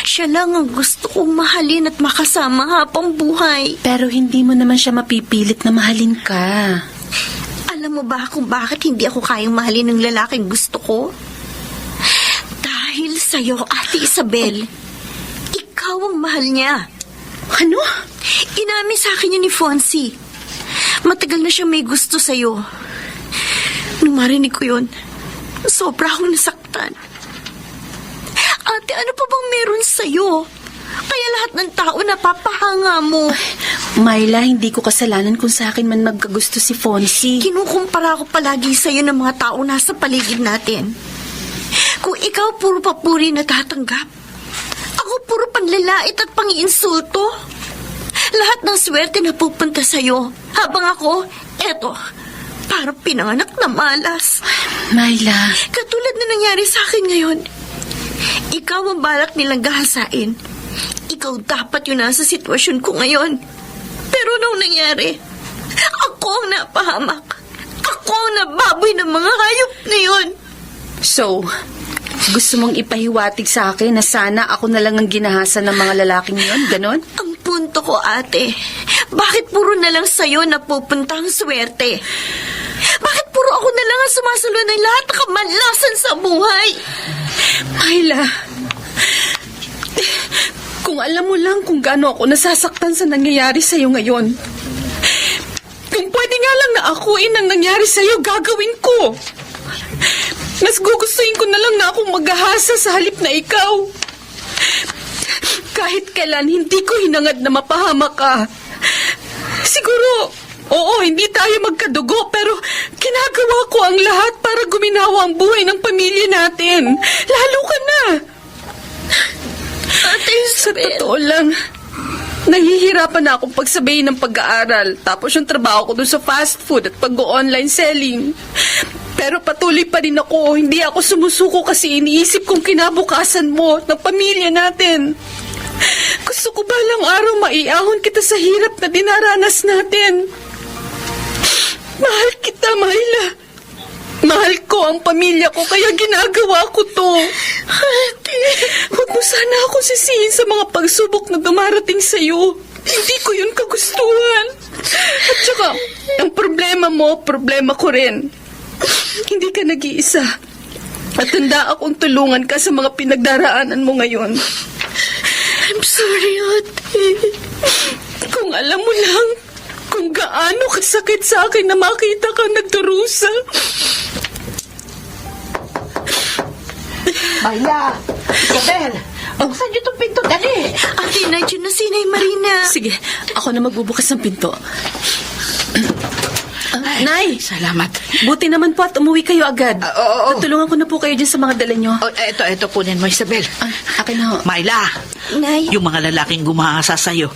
Siya lang ang gusto kong mahalin at makasama habang buhay. Pero hindi mo naman siya mapipilit na mahalin ka. Alam mo ba kung bakit hindi ako kayang mahalin ng lalaking gusto ko? Dahil sa'yo, Ate Isabel. Ikaw ang mahal niya. Ano? Inamin sa akin yun ni Fonzie. Matagal na siya may gusto sa'yo. Nung marinig ko yun, sobra akong nasaktan. Ate, ano pa bang meron sa'yo? Kaya lahat ng tao napapahanga mo. Myla, hindi ko kasalanan kung sa akin man magkagusto si Fonzie. Kinukumpara ko palagi sa'yo ng mga tao nasa paligid natin. Kung ikaw puro papuri na tatanggap, ako puro panlalait at pangiinsulto. Lahat ng swerte na pupunta sa'yo, habang ako, eto, parang pinanganak na malas. Myla. Katulad na nangyari sa akin ngayon. Ikaw ang balak nilang gahasain. Ikaw dapat yun nasa sitwasyon ko ngayon. Pero nung nangyari, ako ang napahamak. Ako ang nababoy ng mga hayop na yun. So, gusto mong ipahiwatig sa akin na sana ako na lang ang ginahasa ng mga lalaking yon, ganon? Ang punto ko, ate, bakit puro na lang sa'yo napupunta ang swerte? Bakit puro ako na lang ang sumasalo ng lahat ng kamanlasan sa buhay? Myla, kung alam mo lang kung gaano ako nasasaktan sa nangyayari sa'yo ngayon. Kung pwede nga lang na akuin ang nangyari sa'yo, gagawin ko. Mas gugustuhin ko na lang na akong maghahasa sa halip na ikaw. Kahit kailan, hindi ko hinangad na mapahamak ka. Siguro, oo, hindi tayo magkadugo, pero ginagawa ko ang lahat para guminawa ang buhay ng pamilya natin. Lalo ka na. Ate Sa totoo lang, nahihirapan na akong pagsabayin ng pag-aaral. Tapos yung trabaho ko dun sa fast food at pag-online selling. Pero patuloy pa rin ako. Hindi ako sumusuko kasi iniisip kong kinabukasan mo ng pamilya natin. Gusto ko balang araw maiahon kita sa hirap na dinaranas natin. Mahal kita, Myla. Mahal ko ang pamilya ko, kaya ginagawa ko to. Ate, huwag mo sana ako sisihin sa mga pagsubok na dumarating sa'yo. Hindi ko yun kagustuhan. At saka, ang problema mo, problema ko rin. Hindi ka nag-iisa. At handa akong tulungan ka sa mga pinagdaraanan mo ngayon. I'm sorry, ate. Kung alam mo lang kung gaano kasakit sa akin na makita kang nagdurusa. Myla! Isabel! Buksan niyo itong pinto, dali! Ate, nandiyan na si Nay Marina. Sige, ako na magbubukas ng pinto. Nay! Salamat. Buti naman po at umuwi kayo agad. Oo. Tutulungan ko na po kayo dyan sa mga dala nyo. Oh, eto, kunin mo, Isabel. Akin na ho. Myla! Nay, Yung mga lalaking gumahasa sa'yo,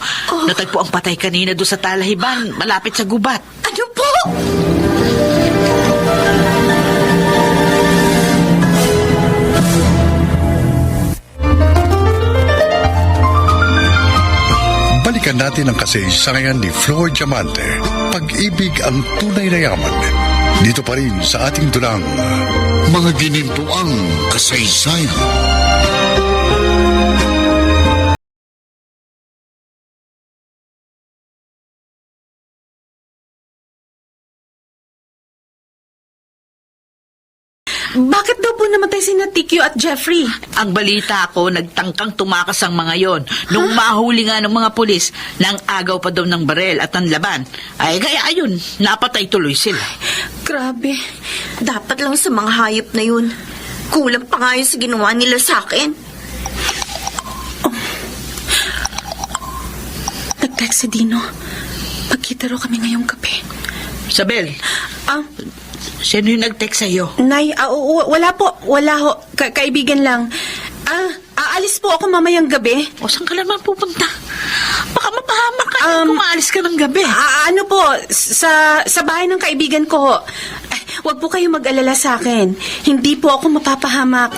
natagpo ang patay kanina doon sa talahiban, malapit sa gubat. ano po? balikan natin ang kasaysayan ni Flor Diamante. Pag-ibig ang tunay na yaman. Dito pa rin sa ating dulang Mga Ginintuang Kasaysayan. Bakit daw po namatay si Tikyo at Jeffrey? Ang balita ko, nagtangkang tumakas ang mga yon. Nung mahuli nga ng mga pulis, nang agaw pa daw ng barel at ng laban. Ay, kaya ayun, napatay tuloy sila. Grabe. Dapat lang sa mga hayop na yun. Kulang pa nga yun sa ginawa nila sa akin. Nag-text si Dino. Pagkita raw kami ngayong gabi. Isabel, Ah, sino yung nag-text sa'yo? Nay, wala po. Wala ho. Kaibigan lang. Aalis po ako mamayang gabi. O, saan ka naman pupunta? Baka mapahamak ka kung maalis ka ng gabi. Ano po, sa bahay ng kaibigan ko ho. Huwag po kayo mag-alala sa akin. Hindi po ako mapapahamak.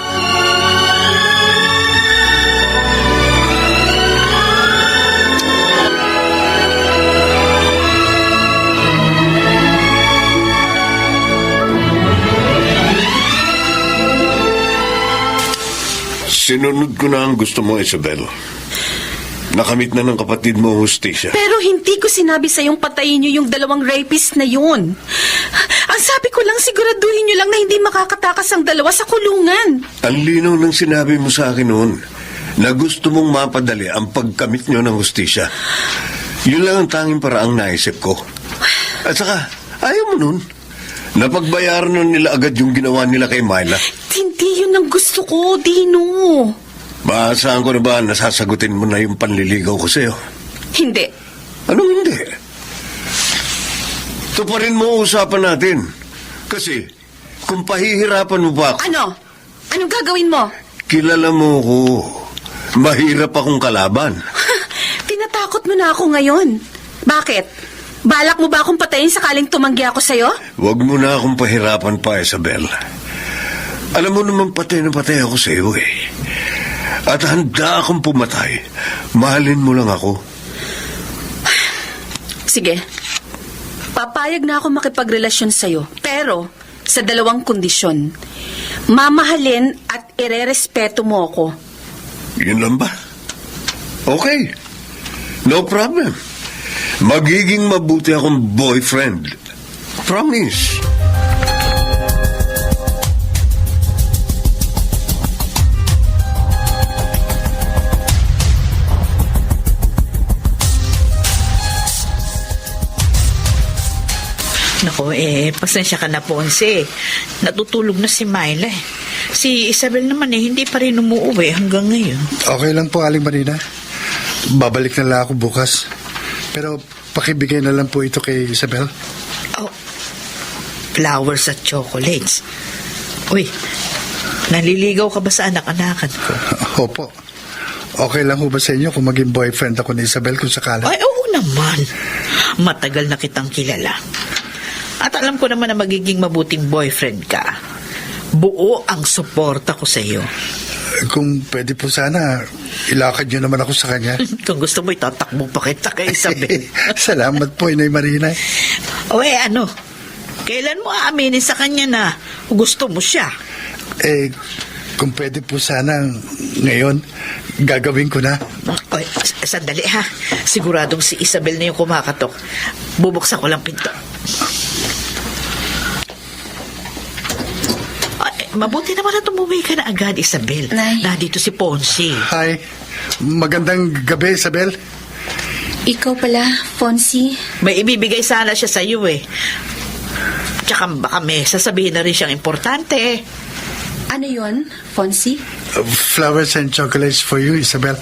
Sinunod ko na ang gusto mo, Isabel. Nakamit na ng kapatid mo ang hustisya. Pero hindi ko sinabi sa yung patayin niyo yung 2 rapist na yun. Ang sabi ko lang, siguraduhin niyo lang na hindi makakatakas ang 2 sa kulungan. Ang linaw ng sinabi mo sa akin noon na gusto mong mapadali ang pagkamit nyo ng hustisya. Yun lang ang tanging paraang naisip ko. At saka, ayaw mo nun. Napagbayaran nun nila agad yung ginawa nila kay Myla. Hindi yun ang gusto ko, Dino. Maasahan ko na ba nasasagutin mo na yung panliligaw ko sa'yo? Hindi. Anong hindi? Tuparin mo usapan natin. Kasi, kung pahihirapan mo ba ako... Ano? Anong gagawin mo? Kilala mo ko. Mahirap akong kalaban. Tinatakot mo na ako ngayon. Bakit? Balak mo ba akong patayin sakaling tumanggi ako sa'yo? Huwag mo na akong pahirapan pa, Isabel. Alam mo naman patay na patay ako sa iyo eh. At handa akong pumatay. Mahalin mo lang ako. Sige. Papayag na ako makipagrelasyon sa'yo. Pero, sa 2 kondisyon. Mamahalin at irerespeto mo ako. Yun lang ba? Okay. No problem. Magiging mabuti akong boyfriend. Promise. Naku, pasensya ka na, Ponce. Natutulog na si Myla. Si Isabel naman hindi pa rin umuwi hanggang ngayon. Okay lang po, Aling Marina. Babalik na lang ako bukas. Pero pakibigay na lang po ito kay Isabel. Oh, flowers at chocolates. Uy, naliligaw ka ba sa anak-anakan ko? Opo. Okay lang ho ba sa inyo kung maging boyfriend ako ni Isabel kung sakala? Ay, oo naman. Matagal na kitang kilala. At alam ko naman na magiging mabuting boyfriend ka. Buo ang suporta ko sa iyo. Kung pwede po sana, ilakad niyo naman ako sa kanya. Kung gusto mo, itatakbo pa kita kay Isabel. Salamat po, Inay Marina. O ano? Kailan mo aaminin sa kanya na gusto mo siya? Kung pwede po sana ngayon, gagawin ko na. Oy, sandali ha. Siguradong si Isabel na yung kumakatok. Bubuksan ko lang pinto. Mabuti naman na tumuwi ka na agad, Isabel. Nay. Nandito si Ponce. Hi. Magandang gabi, Isabel. Ikaw pala, Fonzie. May ibibigay sana siya sa iyo eh. Tsaka baka may sasabihin na rin siyang importante. Ano yon, Fonzie? Flowers and chocolates for you, Isabel.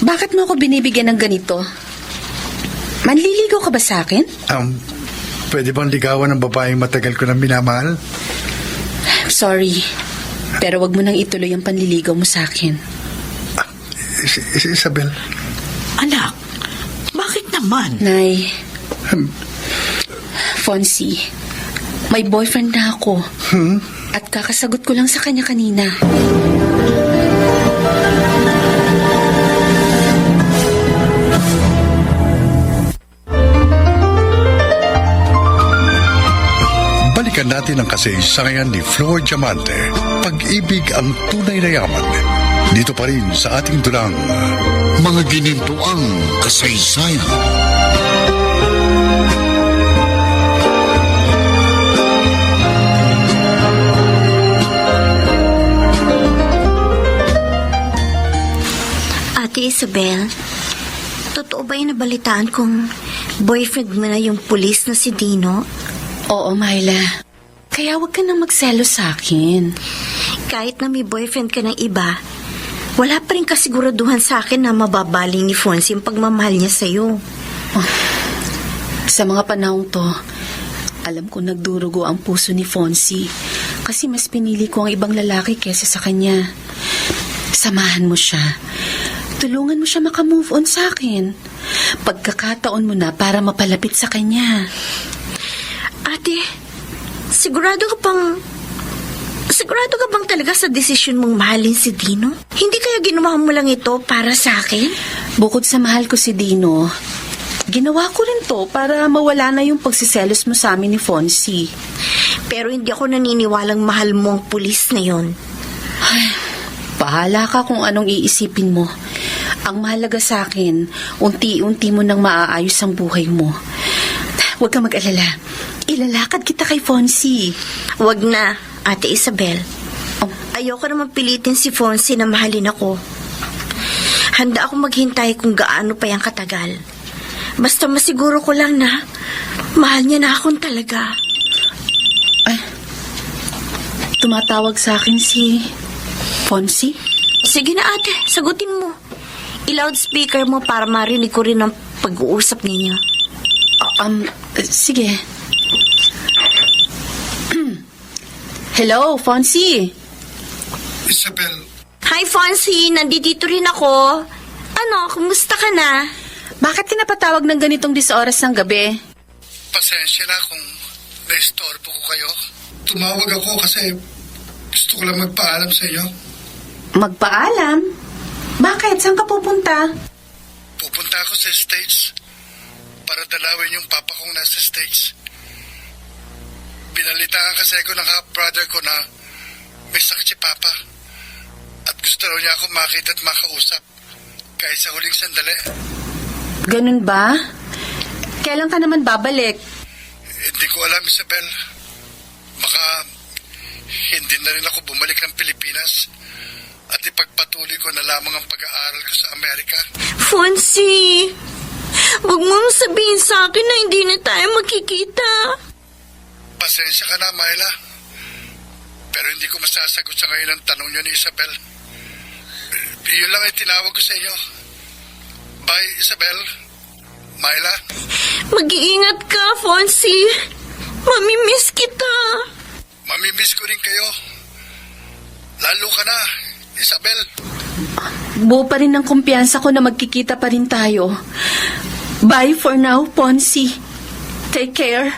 Bakit mo ako binibigyan ng ganito? Manliligaw ka ba sa akin? Pwede bang ligawan ng babaeng matagal ko nang minamahal? Sorry, pero wag mo nang ituloy ang panliligaw mo sa akin. Isabel. Anak, bakit naman? Nay, Fonzie, may boyfriend na ako. At kakasagot ko lang sa kanya kanina. natin ang kasaysayan ni Flor Diamante. Pag-ibig ang tunay na yaman. Dito pa rin sa ating dulang Mga Ginintuang Kasaysayan. Ate Isabel, totoo ba yung nabalitaan kong boyfriend mo na yung pulis na si Dino? Oo, Myla. Kaya huwag ka nang magselo sa akin. Kahit na may boyfriend ka ng iba, wala pa rin kasiguraduhan sa akin na mababaling ni Fonzie yung pagmamahal niya sa'yo. Sa mga panahong to, alam ko nagdurugo ang puso ni Fonzie kasi mas pinili ko ang ibang lalaki kesa sa kanya. Samahan mo siya. Tulungan mo siya makamove on sa akin. Pagkakataon mo na para mapalapit sa kanya. Ate, sigurado ka bang talaga sa desisyon mong mahalin si Dino? Hindi kaya ginawa mo lang ito para sa akin? Bukod sa mahal ko si Dino, ginawa ko rin to para mawala na yung pagsiselos mo sa amin ni Fonzie. Pero hindi ako naniniwalang mahal mo ang pulis na yon. Ay, bahala ka kung anong iisipin mo. Ang mahalaga sa akin, unti-unti mo nang maaayos ang buhay mo. Huwag kang mag-alala. Ilalakad kita kay Fonzie. Wag na, Ate Isabel. Ayoko naman pilitin si Fonzie na mahalin ako. Handa akong maghintay kung gaano pa yung katagal. Basta masiguro ko lang na mahal niya na akong talaga. Ay, tumatawag sa akin si Fonzie? Sige na ate, sagutin mo. I-loudspeaker mo para marinig ko rin ang pag-uusap ninyo. Sige. Hello, Fonzie. Isabel, Hi Fonzie, nandito rin ako. Ano, kumusta ka na? Bakit ka napatawag ng ganitong oras ng gabi? pasensya na kung naistorbo ko kayo. Tumawag ako kasi gusto ko lang magpaalam sa inyo. Magpaalam? Bakit? Saan ka pupunta? Pupunta ako sa States para dalawin yung papa kong nasa States. Binalitaan kasi ako ng half-brother ko na may sakit si papa. At gusto raw niya ako makita at makausap kahit sa huling sandali. Ganun ba? Kailan ka naman babalik? Hindi ko alam, Isabel. Baka hindi na rin ako bumalik ng Pilipinas at ipagpatuloy ko na lamang ang pag-aaral ko sa Amerika. Fonzie, huwag mong sabihin sa akin na hindi na tayo magkikita. Pasensya ka na, Myla. Pero hindi ko masasagot sa ngayon ang tanong niyo ni Isabel. Yun lang ay tinawag ko sa inyo. Bye, Isabel. Myla. Mag-iingat ka, Fonzie. Mamimiss kita. Mamimiss ko rin kayo. Lalo ka na, Isabel. Buo pa rin ang kumpiyansa ko na magkikita pa rin tayo. Bye for now, Fonzie. Take care.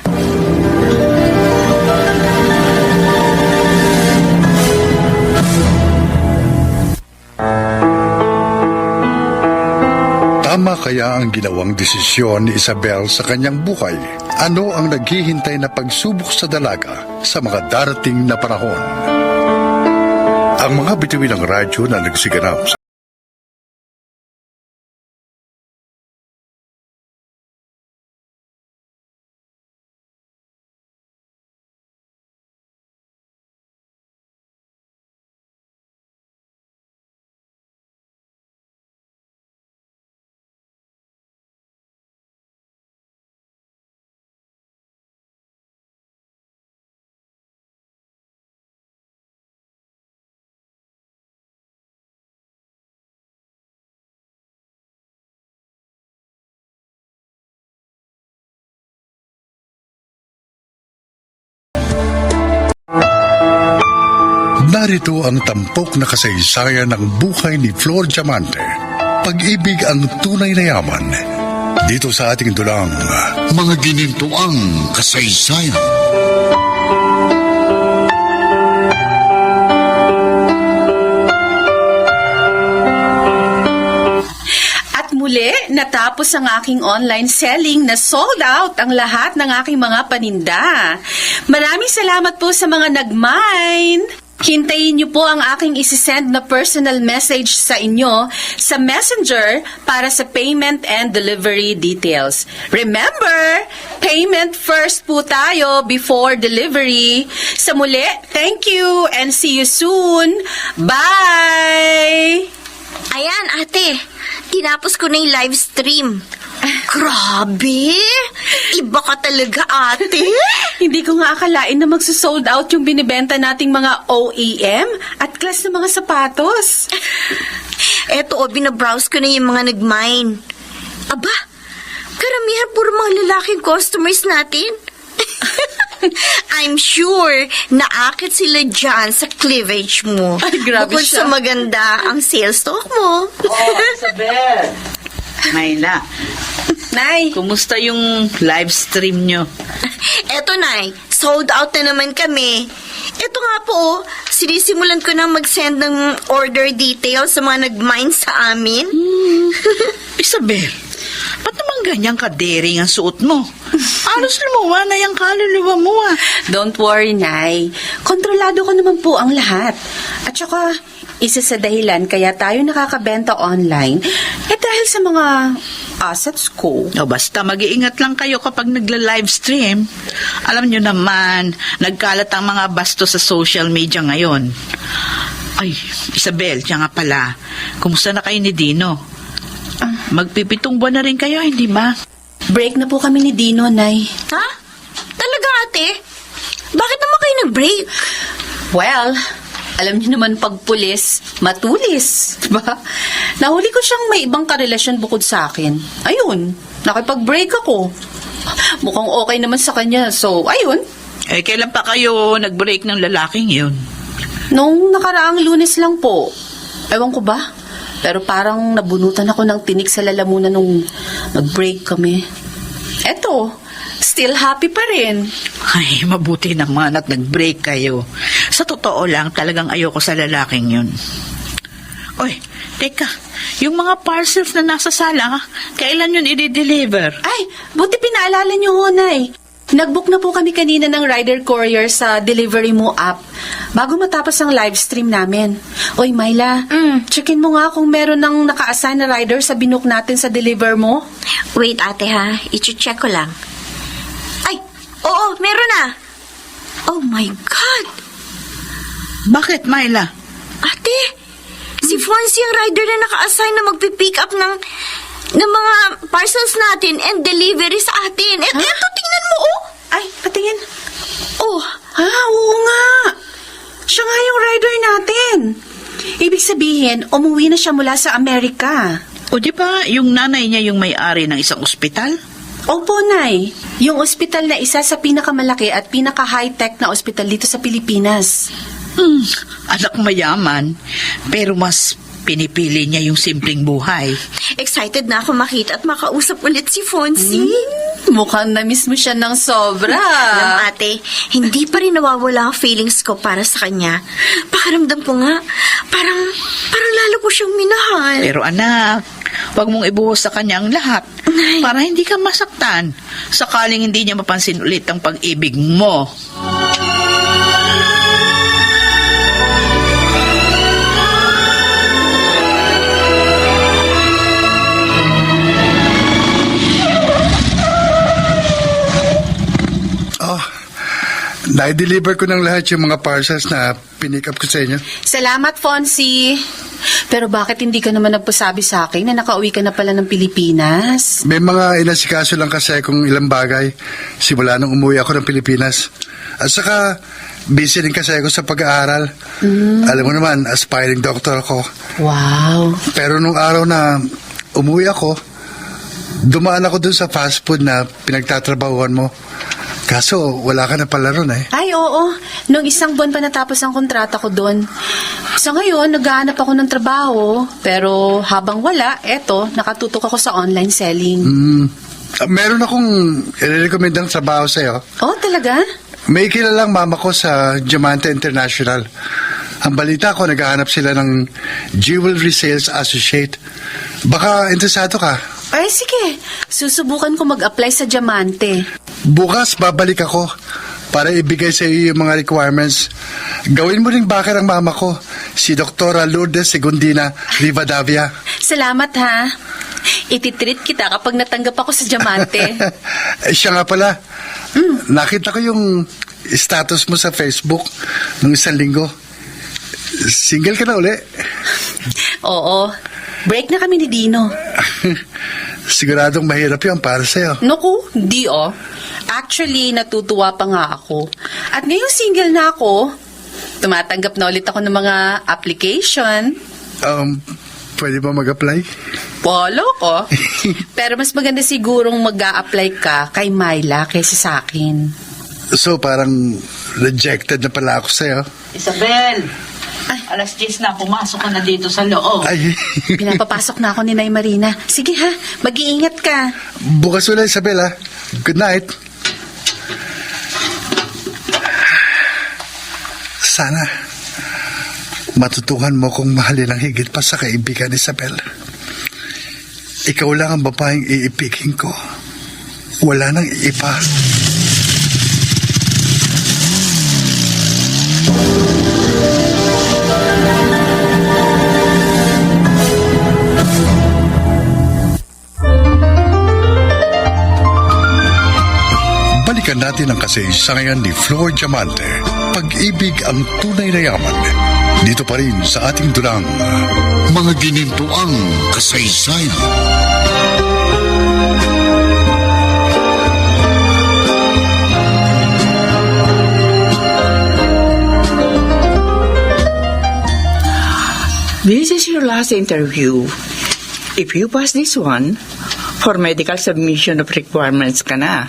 Tama kaya ang ginawang desisyon ni Isabel sa kanyang buhay? Ano ang naghihintay na pagsubok sa dalaga sa mga darating na panahon? Ang mga bituin ng radyo na nagsiganap sa narito ang tampok na kasaysayan ng buhay ni Flor Diamante. Pag-ibig ang tunay na yaman. Dito sa ating dulang Mga Ginintuang Kasaysayan. At muli, Natapos ang aking online selling na sold out ang lahat ng aking mga paninda. Maraming salamat po sa mga nag-mine. Hintayin niyo po ang aking isisend na personal message sa inyo sa Messenger para sa payment and delivery details. Remember, payment first po tayo before delivery. Sa muli, thank you and see you soon. Bye! Ayan, ate. Tinapos ko na yung live stream. Grabe! Iba ka talaga, ate. Hindi ko nga akalain na magsusold out yung binibenta nating mga OEM at class na mga sapatos. Eto, binabrowse ko na yung mga nag-mine. Aba, karamihan puro mga lalaking customers natin. I'm sure naakit sila dyan sa cleavage mo. Ay, grabe Bukod siya. sa maganda ang sales talk mo. Isabel. Mayla, Nay, kumusta yung live stream nyo? Eto, Nay, sold out na naman kami. Eto nga po, sinisimulan ko na mag-send ng order details sa mga nag-mine sa amin. Isabel, ba't naman ganyang ka-daring ang suot mo? Alos lumawa na yung kaluluwa mo ah. don't worry, Nay. Kontrolado ko naman po ang lahat. At saka, isa sa dahilan kaya tayo nakakabenta online, dahil sa mga assets ko. O basta mag-iingat lang kayo kapag nagla-livestream. Alam nyo naman, nagkalat ang mga basto sa social media ngayon. Ay, Isabel, siya nga pala. Kumusta na kayo ni Dino? Magpipitong buwan na rin kayo, hindi ba? Break na po kami ni Dino, Nay. Ha? Talaga, ate? Bakit naman kayo nag-break? Well, alam niyo naman pag pulis, matulis. Diba? Nahuli ko siyang may ibang karelasyon bukod sa akin. Ayun, nakipag-break ako. Mukhang okay naman sa kanya, so ayun. Eh, kailan pa kayo nag-break ng lalaking yun? Nung nakaraang Lunes lang po. Ewan ko ba? Pero parang nabunutan ako ng tinik sa lalamunan nung nag-break kami. Eto, still happy pa rin. Ay, mabuti naman at nag-break kayo. Sa totoo lang, talagang ayoko sa lalaking yun. Oy, teka, yung mga parcels na nasa sala, kailan yun i-deliver? Ay, buti pinaalala niyo, Honay. Nag-book na po kami kanina ng rider courier sa Delivery Mo app bago matapos ang live stream namin. Oy, Myla, checkin mo nga kung meron ng naka-assign na rider sa binook natin sa Deliver Mo. Wait, ate ha. I-check ko lang. Ay, oo, meron na. Oh my God. Bakit, Myla? Ate, si Fonzie ang rider na naka-assign na magpipick up ng mga parcels natin and delivery sa atin. Eto, tingnan mo, oh. Ay, patingin. Oh, Oo nga. Siya nga yung rider natin. Ibig sabihin, umuwi na siya mula sa Amerika. O di ba yung nanay niya yung may-ari ng isang ospital? Opo, Nay. Yung ospital na isa sa pinakamalaki at pinaka-high-tech na ospital dito sa Pilipinas. Anak mayaman, pero mas pinipili niya yung simpleng buhay. excited na ako makita at makausap ulit si Fonzie. Mukhang na-miss mo siya ng sobra. Alam, ate, hindi pa rin nawawala ang feelings ko para sa kanya. Pakiramdam ko nga, parang lalo ko siyang minahal. Pero anak, huwag mong ibuhos sa kanya ang lahat para hindi ka masaktan sakaling hindi niya mapansin ulit ang pag-ibig mo. Na-deliver ko ng lahat yung mga parcels na pinick up ko sa inyo. Salamat, Fonzie. Pero bakit hindi ka naman nagpasabi sa akin na nakauwi ka na pala ng Pilipinas? May mga inasikaso lang kasi kung ilang bagay simula nung umuwi ako ng Pilipinas. At saka, busy rin kasi ako sa pag-aaral. Alam mo naman, aspiring doctor ako. Wow. Pero nung araw na umuwi ako, dumaan ako dun sa fast food na pinagtatrabahuan mo. Kaso, wala ka na pala ron eh. Ay, oo. Nung isang buwan pa natapos ang kontrata ko doon. So ngayon, naghahanap ako ng trabaho. Pero habang wala, eto, nakatutok ako sa online selling. Meron akong i-recommendang trabaho sa'yo. Oh, talaga? May kilalang mama ko sa Diamante International. Ang balita ko, naghahanap sila ng Jewelry Sales Associate. Baka interesado ka. Ay, sige. Susubukan ko mag-apply sa Diamante. Bukas babalik ako para ibigay sa iyo yung mga requirements. Gawin mo ring bakit ang mama ko, si Dr. Lourdes Segundina Rivadavia. Salamat, ha. Ititreat kita kapag natanggap ako sa Diamante. Siya nga pala. Nakita ko yung status mo sa Facebook nung isang linggo. Single ka na uli? Oo. Break na kami ni Dino. Siguradong mahirap yun para sa'yo. Naku, di oh. Actually, natutuwa pa nga ako. At ngayong single na ako, tumatanggap na ulit ako ng mga application. Pwede ba mag-apply? Polo ko. Pero mas maganda sigurong mag-a-apply ka kay Myla kaysa sa akin. So, parang rejected na pala ako sa'yo. Isabel! Alas 10 na, pumasok ka na dito sa loob. Ay, Pinapapasok na ako ni Nay Marina. Sige ha, mag-iingat ka. bukas ulit, Isabel, ha? Good night. Sana matutuhan mo kong mahalin ang higit pa sa kaibigan, Isabel. Ikaw lang ang babaeng iibigin ko. Wala nang iba. Balikan natin ang kasaysayan ni Flor Diamante. Pag-ibig ang tunay na yaman. Dito pa rin sa ating dulang Mga ginimpuang kasaysayan. This is your last interview. If you pass this one, for medical submission of requirements ka na.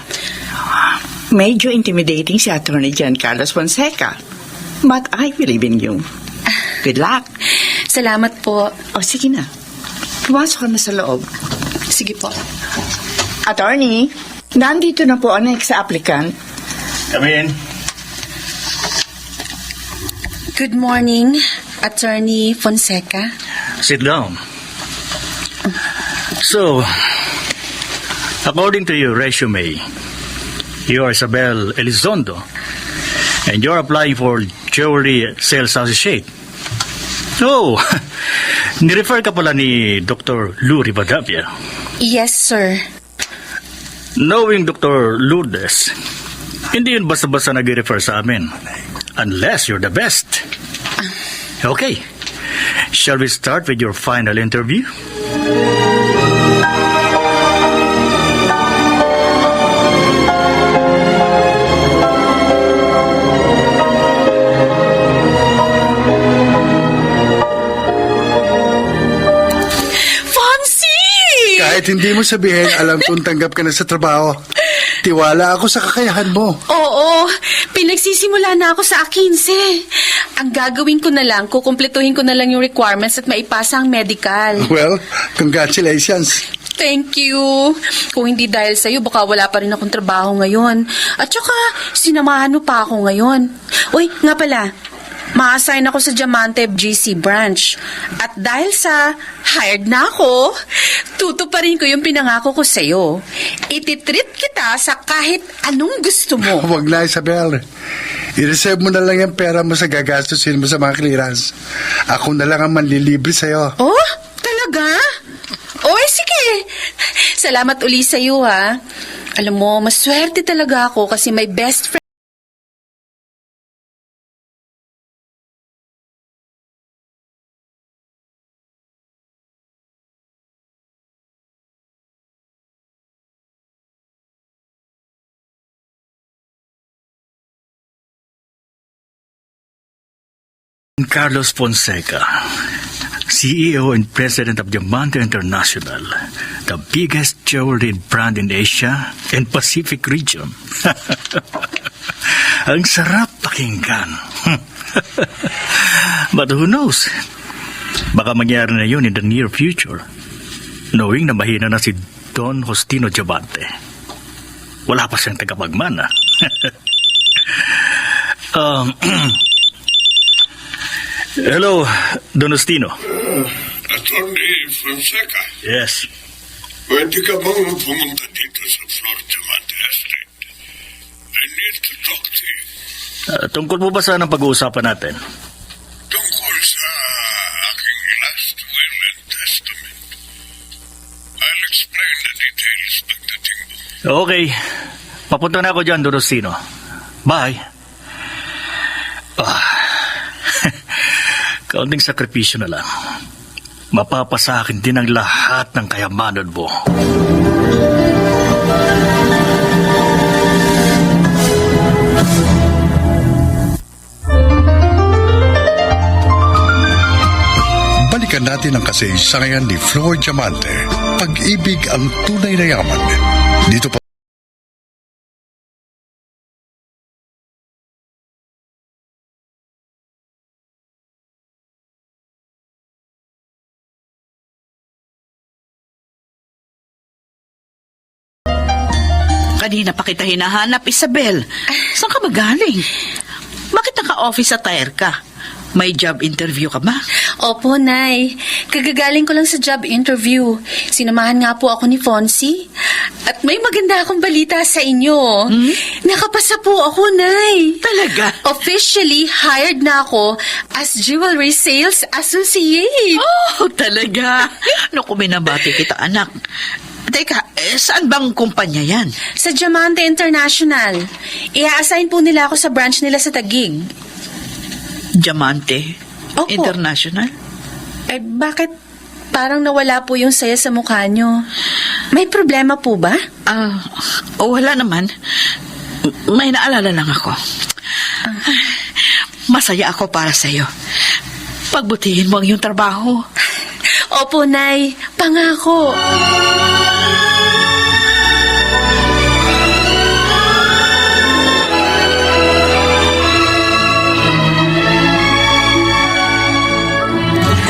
Medyo intimidating si Attorney John Carlos Fonseca. But I believe in you. Good luck. Salamat po. O sige na. Pumasok ka na sa loob. Sige po. Attorney, nandito na po ang next applicant. Come in. Good morning, Attorney Fonseca. Sit down. So, according to your resume, you are Isabel Elizondo, and you're applying for jewelry sales associate. Oh, nirefer ka pala ni Dr. Lou Rivadavia. Yes, sir. Knowing Dr. Lourdes, hindi yun basta-basta nag-refer sa amin. Unless you're the best. Okay. Shall we start with your final interview? Kahit hindi mo sabihin, alam kong tanggap ka na sa trabaho. Tiwala ako sa kakayahan mo. Oo, pinagsisimula na ako sa 15. Ang gagawin ko na lang, kukumpletuhin ko na lang yung requirements at maipasa ang medical. Well, congratulations. Thank you. Kung hindi dahil sa'yo, baka wala pa rin akong trabaho ngayon. At saka, sinamahan mo pa ako ngayon. Uy, nga pala, ma-assign ako sa Diamante FGC branch. At dahil sa hired na ako, tutuparin ko yung pinangako ko sa'yo. Ititreat kita sa kahit anong gusto mo. Huwag na, Isabel. I-reserve mo na lang yung pera mo sa gagastusin mo sa mga clearance. Ako na lang ang manlilibre sa'yo. Oh, talaga? Oy, sige. Salamat uli sa'yo, ha. Alam mo, maswerte talaga ako kasi may best friend. Carlos Fonseca, CEO and President of Diamante International, the biggest jewelry brand in Asia and Pacific region. Ang sarap pakinggan. But who knows? Baka mangyari na yun in the near future, knowing na mahina na si Don Justino Diamante. Wala pa siyang tagapagmana. Hello, Don Justino. Attorney Fonseca. Yes. Pwede ka bang pumunta dito sa Flor Diamante Estate? I need to talk to you. Tungkol po ba saan ang pag-uusapan natin? Tungkol sa aking last will and testament. I'll explain the details pagdating mo. Okay. Papunta na ako dyan, Dorostino. Bye. Kaunting sakripisyo na lang. Mapapasa akin din ang lahat ng kayamanan mo. Balikan natin ang kasaysayan ni Flor Diamante. Pag-ibig ang tunay na yaman. Dito pa. Kanina pa kita hinahanap, Isabel. Saan ka magaling? Bakit naka-office attire ka? May job interview ka ba? Opo, Nay. Kagagaling ko lang sa job interview. Sinamahan nga po ako ni Fonzie. At may maganda akong balita sa inyo. Nakapasa po ako, Nay. Talaga? Officially hired na ako as Jewelry Sales Associate. Oh, talaga? Naku, minabati kita, anak. Teka, saan bang kumpanya yan? Sa Diamante International. I-assign po nila ako sa branch nila sa Taguig. Diamante Opo. International? Eh, bakit parang nawala po yung saya sa mukha nyo? May problema po ba? Wala naman. May naalala lang ako. Masaya ako para sa'yo. Pagbutihin mo ang iyong trabaho. Opo, Nay. Pangako.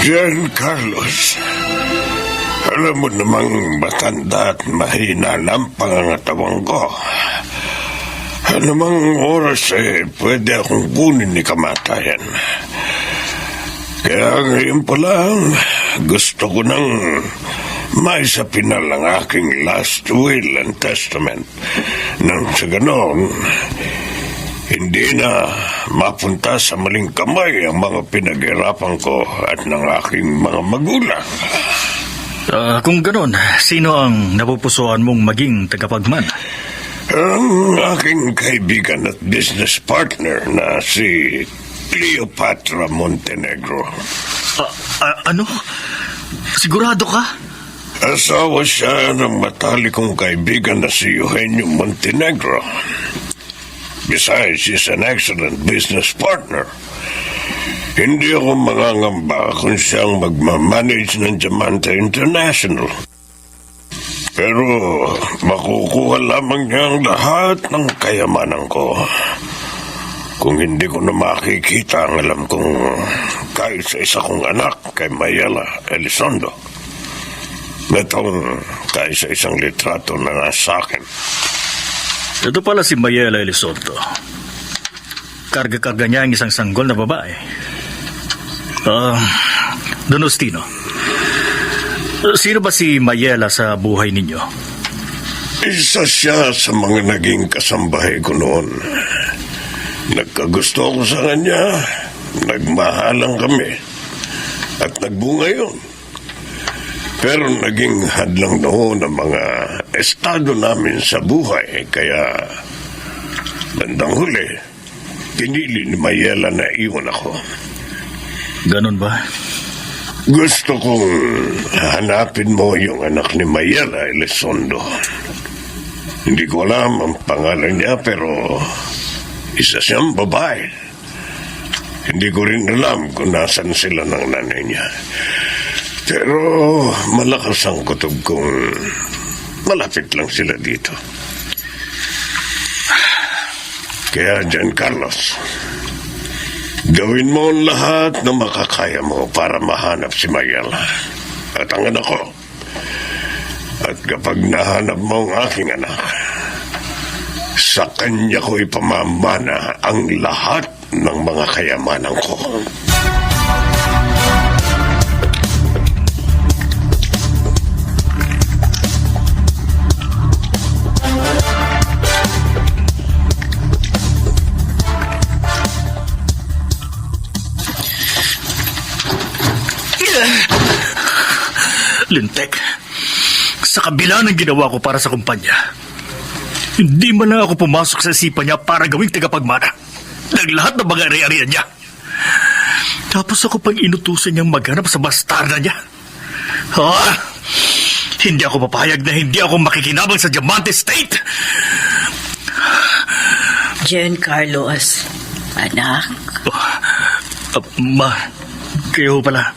Gian Carlos, alam mo namang matanda at mahina na ang pangangatawang ko. Anumang oras pwede akong kunin ni kamatayan. Kaya ngayon pa lang, gusto ko nang maisapinal ang aking last will and testament. Nang sa ganon, hindi na mapunta sa maling kamay ang mga pinag-irapan ko at ng aking mga magulang. Kung ganon, sino ang napupusuan mong maging tagapagman? Ang aking kaibigan at business partner na si Cleopatra Montenegro. Ano? Sigurado ka? Asawa siya ng matalikong kaibigan na si Eugenio Montenegro. Besides, she's an excellent business partner. Hindi ako mangangamba kung siyang magmamanage ng Diamante International. Pero makukuha lamang niya ang lahat ng kayamanan ko. Kung hindi ko na makikita ang alam kong kahit sa isa kong anak kay Mayela Elizondo. Itong kahit sa isang litrato na nasa akin. Ito pala si Mayela Elizondo. Karga-karga niya ang isang sanggol na babae. Donostino, sino ba si Mayela sa buhay ninyo? Isa siya sa mga naging kasambahay ko noon. Nagkagusto ako sa kanya, nagmahalang kami, at nagbunga yun. Pero naging hadlang noon ang mga estado namin sa buhay, kaya bandang huli, pinili ni Mayela na iwan ako. Ganon ba? Gusto kong hanapin mo yung anak ni Mayela Elizondo. Hindi ko alam ang pangalan niya, pero isa siyang babae. Hindi ko rin alam kung nasan sila ng nanay niya. Pero malakas ang kutob kung malapit lang sila dito. Kaya Gian Carlos, gawin mo ang lahat na makakaya mo para mahanap si Mayela at ang anak ko. At kapag nahanap mo ang aking anak, sa kanya ko ipamamana ang lahat ng mga kayamanan ko. Lintek, sa kabila ng ginawa ko para sa kumpanya, hindi man lang ako pumasok sa isipan niya para gawing tagapagmana ng lahat ng mga ari-arian niya. Tapos ako pang inutusan niyang maghanap sa bastarda niya. Hindi ako papayag na hindi ako makikinabang sa Diamante State. Carlos, anak. Ma, kayo pala.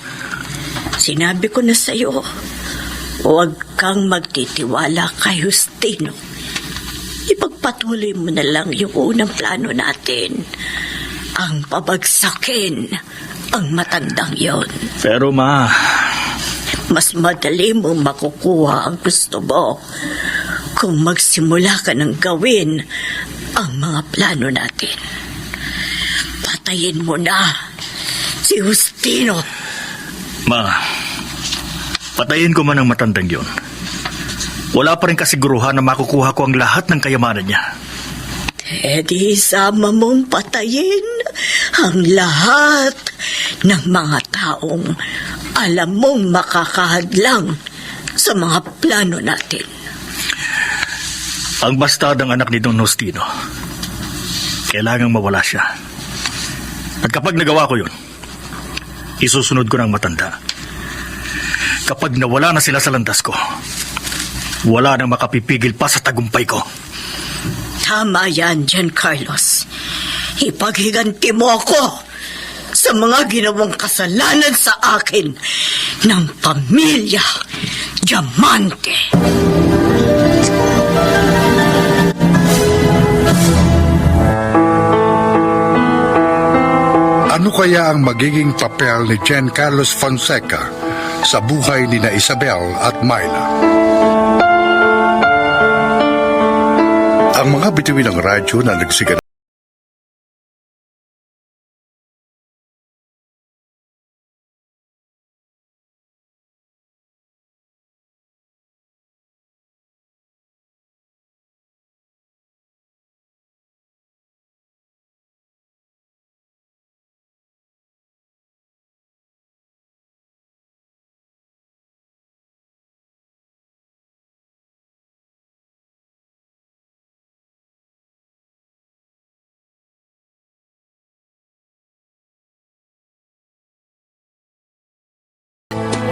Sinabi ko na sa'yo, huwag kang magtitiwala kay Justino. Ipagpatuloy mo na lang yung unang plano natin. Ang pabagsakin ang matandang yon. Pero ma, mas madali mo makukuha ang gusto mo kung magsimula ka ng gawin ang mga plano natin. Patayin mo na si Justino. Ma, patayin ko man ang matandang yon. Wala pa rin kasiguruhan na makukuha ko ang lahat ng kayamanan niya. E di sama mong patayin ang lahat ng mga taong alam mong makakahadlang sa mga plano natin. Ang bastardang anak ni Don Justino, kailangang mawala siya. At kapag nagawa ko yun, isusunod ko ng matanda. Kapag nawala na sila sa landas ko, wala nang makapipigil pa sa tagumpay ko. Tama yan, Carlos. Ipaghiganti mo ako sa mga ginawang kasalanan sa akin ng pamilya Diamante. Ano kaya ang magiging papel ni Carlos Fonseca sa buhay ni na Isabel at Myla? Ang mga bituin ng radyo na nagsiganap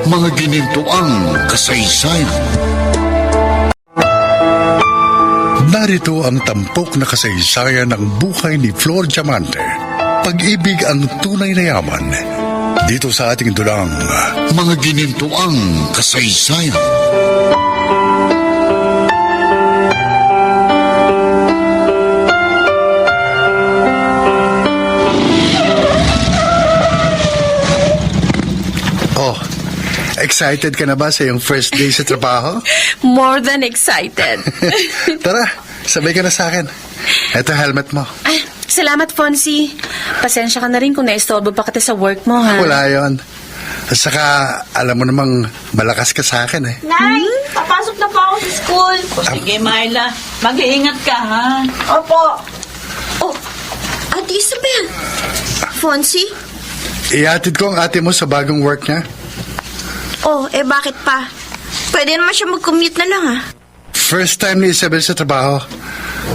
mga ginintuang kasaysayan. Narito ang tampok na kasaysayan ng buhay ni Flor Diamante. Pag-ibig ang tunay na yaman. Dito sa ating dulang Mga ginintuang kasaysayan. Excited ka na ba sa iyong first day sa trabaho? More than excited. Tara, sabay ka na sa akin. Ito helmet mo. Ay, salamat, Fonzie. Pasensya ka na rin kung naistorbo pa kita sa work mo, ha? Wala yon. At saka, alam mo namang malakas ka sa akin eh. Nay, papasok na po ako sa school. Sige, Myla. Mag-iingat ka, ha? Opo. Oh, Ate Isabel. Fonzie? Ihatid ko ang ate mo sa bagong work niya. Oh, bakit pa? Pwede naman siya mag-commute na lang, First time ni Isabel sa trabaho.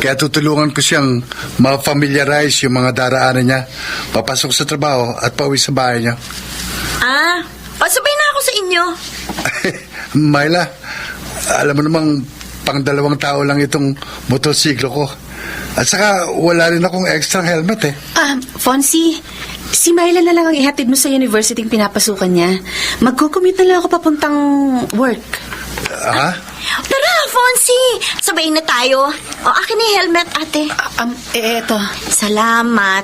Kaya tutulungan ko siyang ma-familiarize yung mga daraanan niya. Papasok sa trabaho at pauwi sa bahay niya. Sabay na ako sa inyo. Myla, alam mo namang pang-2 tao lang itong motorsiklo ko. At saka wala rin akong extra helmet eh. Fonzie, si Myla na lang ang ihatid mo sa university yung pinapasukan niya. Magkukumute na lang ako papuntang work. Tara, Fonzie. Sabay na tayo. Akin na yung helmet, ate. Eto. Salamat.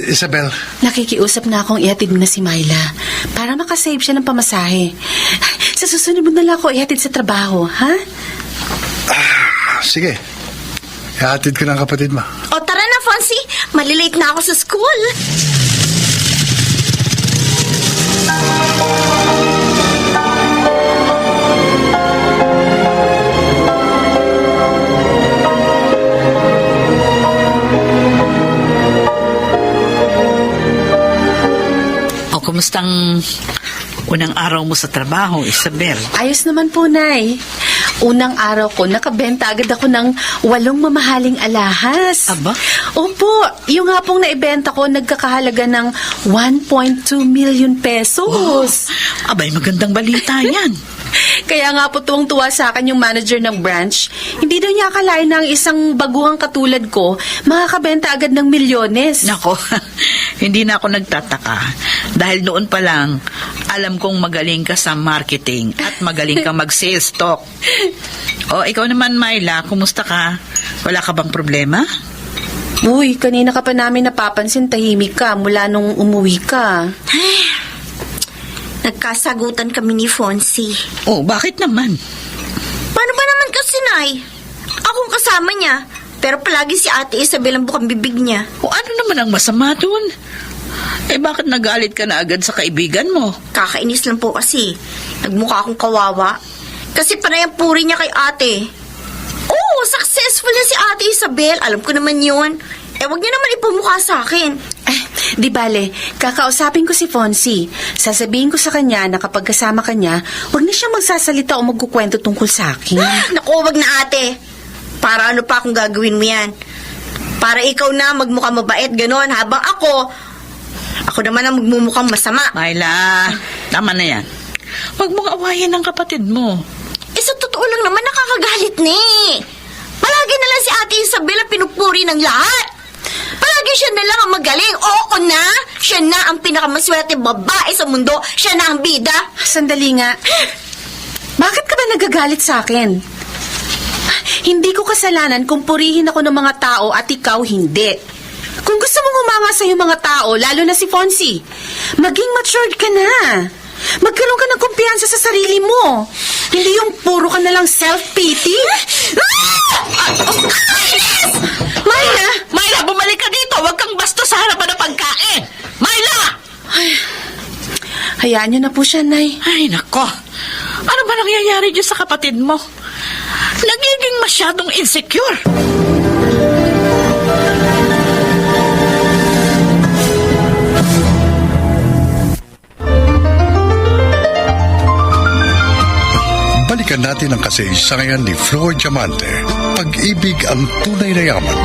Isabel. Nakikiusap na akong ihatid mo na si Myla para makasave siya ng pamasahe. Sa susunod mo na lang ako ihatid sa trabaho, ha? Sige. Ihatid ko ng kapatid mo. Tara na, Fonzie. Malilate na ako sa school. unang araw mo sa trabaho, Isabel? Ayos naman po, Nay. Unang araw ko, nakabenta agad ako ng 8 mamahaling alahas. Aba? Opo, yung nga pong naibenta ko, nagkakahalaga ng 1.2 million pesos. Abay, magandang balita yan. Kaya nga po tuwang-tuwa sa akin yung manager ng branch. Hindi daw niya akalain na ang isang baguhang katulad ko makakabenta agad ng milyones. Nako, hindi na ako nagtataka. Dahil noon pa lang, alam kong magaling ka sa marketing at magaling ka mag-sales talk. O, ikaw naman, Myla, kumusta ka? Wala ka bang problema? Uy, kanina ka pa namin napapansin tahimik ka mula nung umuwi ka. Nagkasagutan kami ni Fonzie. Oh, bakit naman? Paano ba naman kasi, Nay? Akong kasama niya, pero palagi si Ate Isabel ang bukang bibig niya. O ano naman ang masama doon? Eh, bakit nagalit ka na agad sa kaibigan mo? Kakainis lang po kasi. Nagmukha akong kawawa. Kasi panay ang puri niya kay ate. Oo, successful na si Ate Isabel. Alam ko naman yun. Eh, wag niya naman ipumukha sa akin. Di bale, kakausapin ko si Fonzie. Sasabihin ko sa kanya na kapag kasama ka niya, huwag na siya magsasalita o magkukwento tungkol sa akin. Naku, wag na ate. Para ano pa kung gagawin mo yan? Para ikaw na magmukha mabait, ganon. Habang ako naman ang magmumukhang masama. Myla, tama na yan. Huwag mong awayin ang kapatid mo. Eh, sa totoo lang naman, nakakagalit ni. Palagi na lang si Ate Isabel ang pinupuri ng lahat. Palagi siya na lang ang magaling. Oo na, siya na ang pinakamaswerte babae sa mundo. Siya na ang bida. Sandali nga. Bakit ka ba nagagalit sa akin? Hindi ko kasalanan kung purihin ako ng mga tao at ikaw hindi. Kung gusto mong humanga sa yung mga tao, lalo na si Fonzie, maging matured ka na. Magkaroon ka ng kumpiyansa sa sarili mo. Hindi yung puro ka na lang self-pity. Myla! Myla, bumalik ka dito! Huwag kang basto sa harapan ng pagkain! Myla! Hayaan niyo na po siya, Nay. Ay, nako. Ano ba nangyayari dyan sa kapatid mo? Nagiging masyadong insecure. Balikan natin ang kasaysayan ni Flor Diamante. Pag-ibig ang tunay na yaman.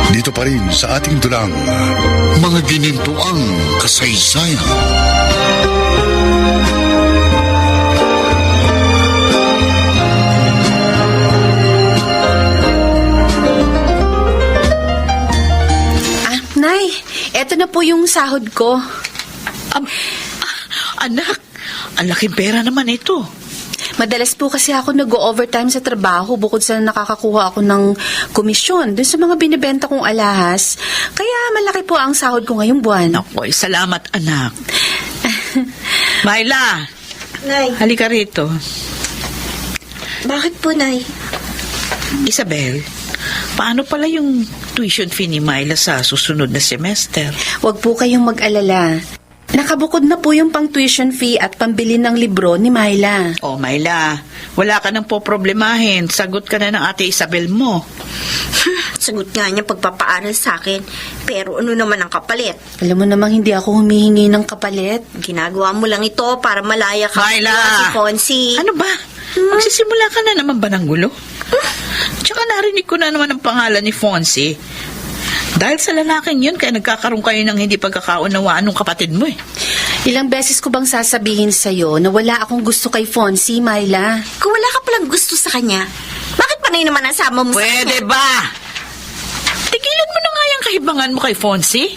Dito pa rin sa ating dulang Mga ginintuang kasaysayan. Nay, eto na po yung sahod ko. Anak, ang laking pera naman ito. Madalas po kasi ako nag-overtime sa trabaho bukod sa nakakakuha ako ng komisyon dun sa mga binibenta kong alahas. Kaya malaki po ang sahod ko ngayong buwan. Naku, salamat, anak. Myla, Nay, halika rito. bakit po, Nay? Isabel, paano pala yung tuition fee ni Myla sa susunod na semester? Huwag po kayong mag-alala. Nakabukod na po yung pang tuition fee at pambili ng libro ni Myla. Oh, Myla, wala ka nang poproblemahin. Sagot ka na ng Ate Isabel mo. Sagot nga niya pagpapaaral sa akin. Pero ano naman ang kapalit? Alam mo namang hindi ako humihingi ng kapalit. Ginagawa mo lang ito para malaya ka Myla! si Fonzie. Ano ba? Magsisimula ka na naman ba ng gulo? Tsaka narinig ko na naman ang pangalan ni Fonzie. Dahil sa lalaking yun, kaya nagkakaroon kayo ng hindi pagkakaunawaan ng kapatid mo eh. Ilang beses ko bang sasabihin sa'yo na wala akong gusto kay Fonzie, Myla? Kung wala ka palang gusto sa kanya, bakit panay naman nasama mo sa kanya? Pwede ba? Tigilan mo na nga yung kahibangan mo kay Fonzie.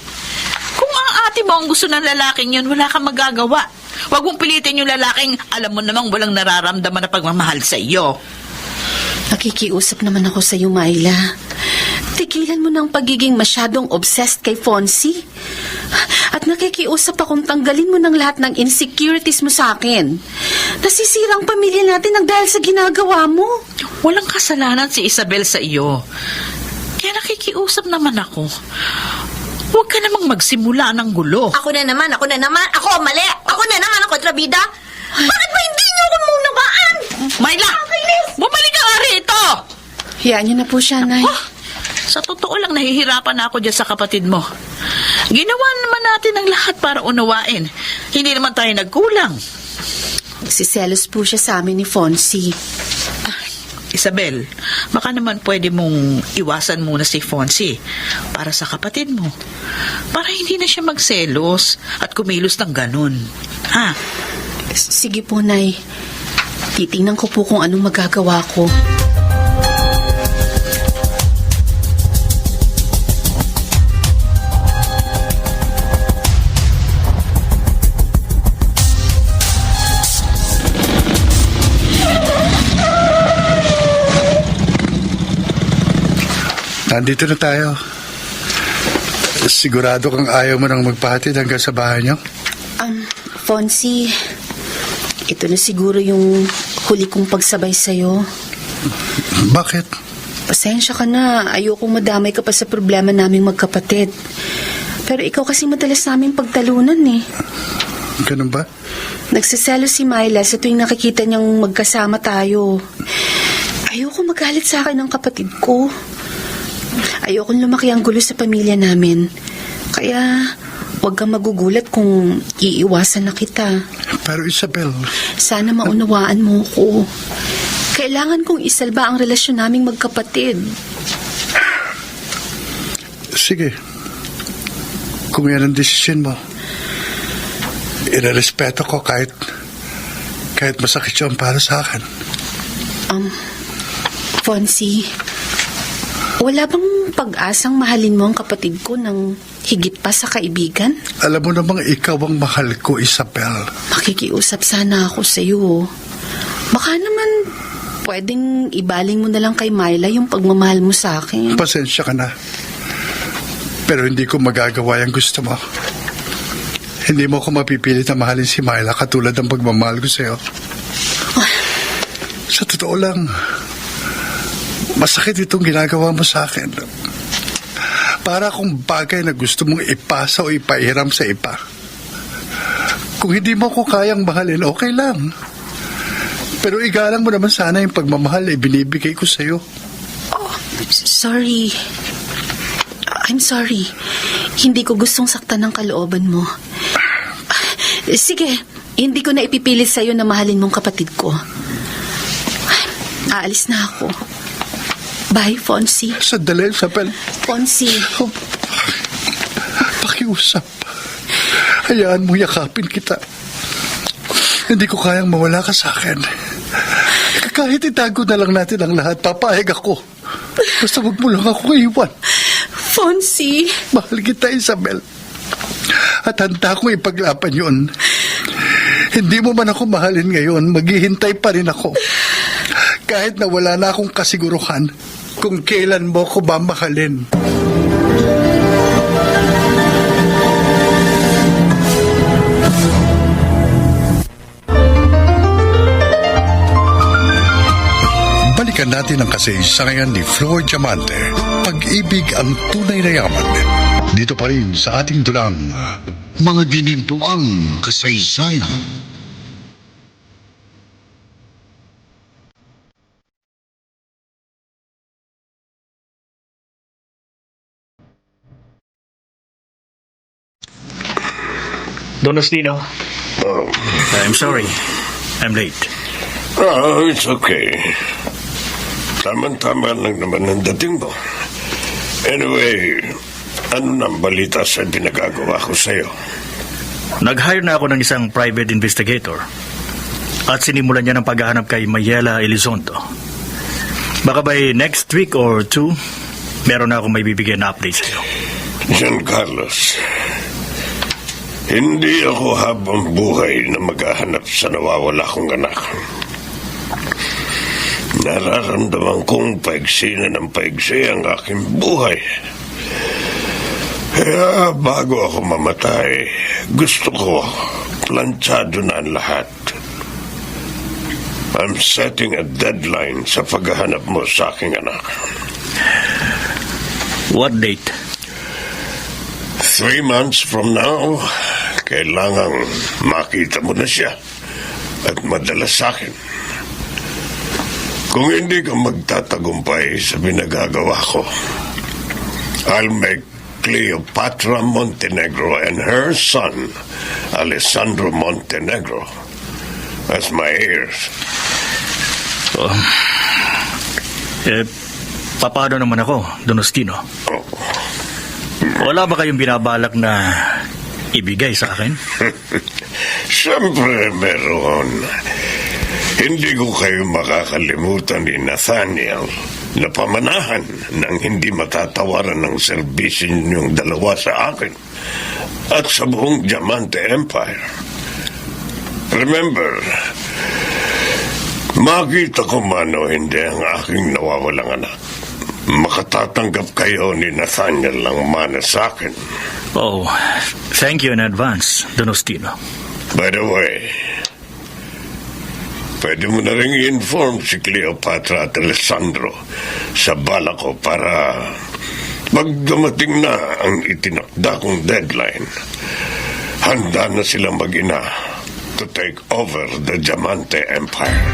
Kung ang ate mo ang gusto ng lalaking yun, wala kang magagawa. Huwag mong pilitin yung lalaking alam mo namang walang nararamdaman na pagmamahal sa iyo. Nakikiusap naman ako sa iyo, Myla. Tigilan mo ng pagiging masyadong obsessed kay Fonzie. At nakikiusap akong tanggalin mo ng lahat ng insecurities mo sa akin. Nasisirang pamilya natin ang dahil sa ginagawa mo. Walang kasalanan si Isabel sa iyo. Kaya nakikiusap naman ako. Huwag ka namang magsimula ng gulo. Ako na naman. Ako ang mali. Ako na naman ang kontrabida. Bakit ba hindi niyo ako munawaan? Myla! Bumalik ka nga rito! Hayaan niyo na po siya, Nay. Sa totoo lang, nahihirapan na ako dyan sa kapatid mo. Ginawa naman natin ang lahat para unawain. Hindi naman tayo nagkulang. Siselos po siya sa amin ni Fonzie. Isabel, baka naman pwede mong iwasan muna si Fonzie para sa kapatid mo. Para hindi na siya magselos at kumilos ng ganun. Ha? Sige po, Nay. Titingnan ko po kung anong magagawa ko. Nandito na tayo. Sigurado kang ayaw mo nang magpahatid hanggang sa bahay niyo? Fonzie, ito na siguro yung huli kong pagsabay sa'yo. Bakit? Pasensya ka na. Ayokong madamay ka pa sa problema naming magkapatid. Pero ikaw kasi madalas naming pagtalunan eh. Ganun ba? Nagsaselo si Myla sa tuwing nakikita niyang magkasama tayo. Ayoko magalit sa akin ng kapatid ko. Ayokong lumaki ang gulo sa pamilya namin. Kaya, huwag kang magugulat kung iiwasan na kita. Pero Isabel... Sana maunawaan mo ko. Kailangan kong isalba ang relasyon naming magkapatid. Sige. Kung yan ang desisyon mo, irerespeto ko kahit masakit yun para sa akin. Fonzie, wala bang pag-asang mahalin mo ang kapatid ko ng higit pa sa kaibigan? Alam mo namang ikaw ang mahal ko, Isabel. Makikiusap sana ako sa iyo. Baka naman pwedeng ibaling mo na lang kay Myla yung pagmamahal mo sa akin. Pasensya ka na. Pero hindi ko magagawa yung gusto mo. Hindi mo ako mapipilit na mahalin si Myla katulad ng pagmamahal ko sa iyo. Sa totoo lang, masakit itong ginagawa mo sa akin. Para akong bagay na gusto mong ipasa o ipairam sa iba. Kung hindi mo ko kayang mahalin, okay lang. Pero igalang mo naman sana yung pagmamahal na ibinibigay ko sa'yo. Sorry. I'm sorry. Hindi ko gustong saktan ng kalooban mo. Sige, hindi ko na ipipilit sa'yo na mahalin mong kapatid ko. Aalis na ako. Bye, Fonzie. Sandali, Isabel. Fonzie. Pakiusap. Hayaan mo yakapin kita. Hindi ko kayang mawala ka sa akin. Kahit itago na lang natin ang lahat, papayag ako. Basta huwag mo lang ako iwan. Fonzie. Mahal kita, Isabel. At handa kong ipaglaban yun. Hindi mo man ako mahalin ngayon, maghihintay pa rin ako. Kahit na wala na akong kasiguruhan kung kailan mo ko ba mahalin. Balikan natin ang kasaysayan ni Flor Diamante. Pag-ibig ang tunay na yaman. Dito pa rin sa ating dulang Mga ginintuang kasaysayan. Don Ostino. I'm sorry. I'm late. Oh, it's okay. Tama-tama lang naman ang dating mo. Anyway, ano nang balita sa pinagagawa ko sa'yo? Nag-hire na ako ng isang private investigator at sinimulan niya ng paghahanap kay Mayela Elizondo. Baka by next week or two, meron na akong may bibigyan na update sa'yo. John Carlos, hindi ako habang buhay na maghahanap sa nawawala kong anak. Nararamdaman kong paigsi na ng paigsi ang aking buhay. Kaya bago ako mamatay, gusto ko planchado na ang lahat. I'm setting a deadline sa paghahanap mo sa aking anak. What date? 3 months from now, kailangang makita mo na siya at madala sa akin. Kung hindi ka magtatagumpay sa pinagagawa ko, I'll make Cleopatra Montenegro and her son, Alessandro Montenegro, as my heirs. Paano naman ako, Donostino? Oh. Wala ba kayong binabalak na ibigay sa akin? Siyempre meron. Hindi ko kayo makakalimutan ni Nathaniel na pamanahan ng hindi matatawaran ng serbisyo niyong dalawa sa akin at sa buong Diamante Empire. Remember, makita ko man o hindi ang aking nawawalang anak, makatatanggap kayo ni Nathaniel ng mana sa akin. Oh, thank you in advance, Donostino. By the way, pwede mo na rin i-inform si Cleopatra at Alessandro sa bala ko para pag dumating na ang itinakda kong deadline, handa na silang mag-ina to take over the Diamante Empire.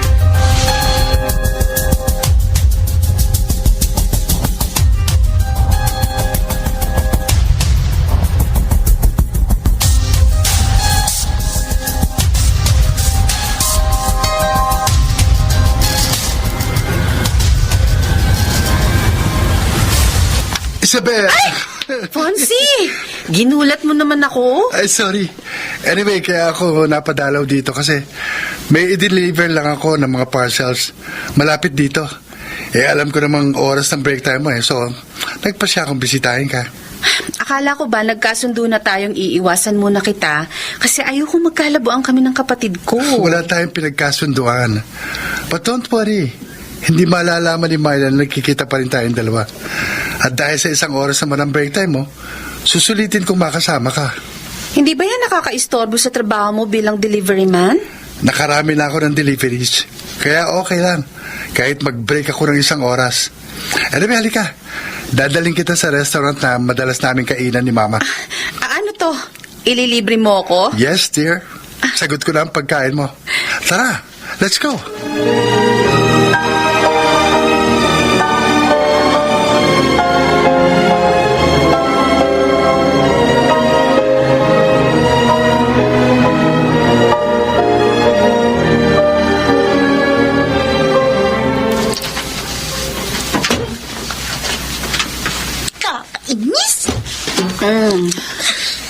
Isabel! Fonzie! Ginulat mo naman ako. Ay, sorry. Anyway, kaya ako napadalaw dito kasi may i-deliver lang ako ng mga parcels malapit dito. Alam ko namang oras ng break time mo so nagpasya akong bisitahin ka. Akala ko ba nagkasundo na tayong iiwasan muna kita kasi ayoko magkalabuan kami ng kapatid ko. Wala tayong pinagkasunduan. But don't worry. Hindi malalaman ni Myla na nagkikita pa rin tayong dalawa. At dahil sa isang oras naman ang break time mo, susulitin kong makasama ka. Hindi ba yan nakakaistorbo sa trabaho mo bilang delivery man? Nakarami na ako ng deliveries. Kaya okay lang. Kahit mag-break ako ng isang oras. Anyway, halika. Dadaling kita sa restaurant na madalas namin kainan ni Mama. Ano to? Ililibre mo ako? Yes, dear. Sagot ko na ang pagkain mo. Tara, let's go. Inis?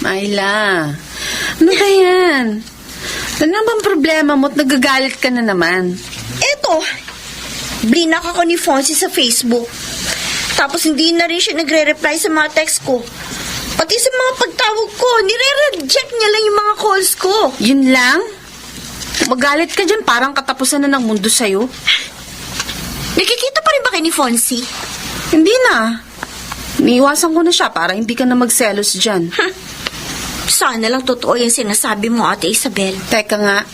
Myla, ano ba yan? Ano naman problema mo at nagagalit ka na naman? Eto, blinak ako ni Fonzie sa Facebook. Tapos hindi na rin siya nagre-reply sa mga text ko. Pati sa mga pagtawag ko, nire-reject niya lang yung mga calls ko. Yun lang? Magalit ka dyan, parang katapusan na ng mundo sa'yo. Nakikita pa rin ba kayo ni Fonzie? Hindi na. Niiwasan ko na siya para hindi ka na magselos dyan. Sana lang totoo yung sinasabi mo, Ate Isabel. Teka nga,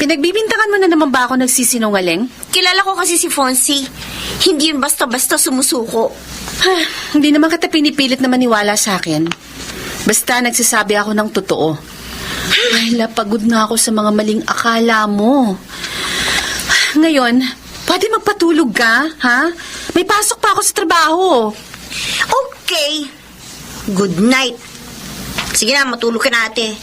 pinagbibintangan mo na naman ba ako nagsisinungaling? Kilala ko kasi si Fonzie. Hindi yun basta-basta sumusuko. Hindi naman kita pinipilit na maniwala sa akin. Basta nagsasabi ako ng totoo. Ay, pagod na ako sa mga maling akala mo. Ngayon, pwede magpatulog ka, ha? May pasok pa ako sa trabaho. Okay. Good night. Sige na, matulog ka na, ate.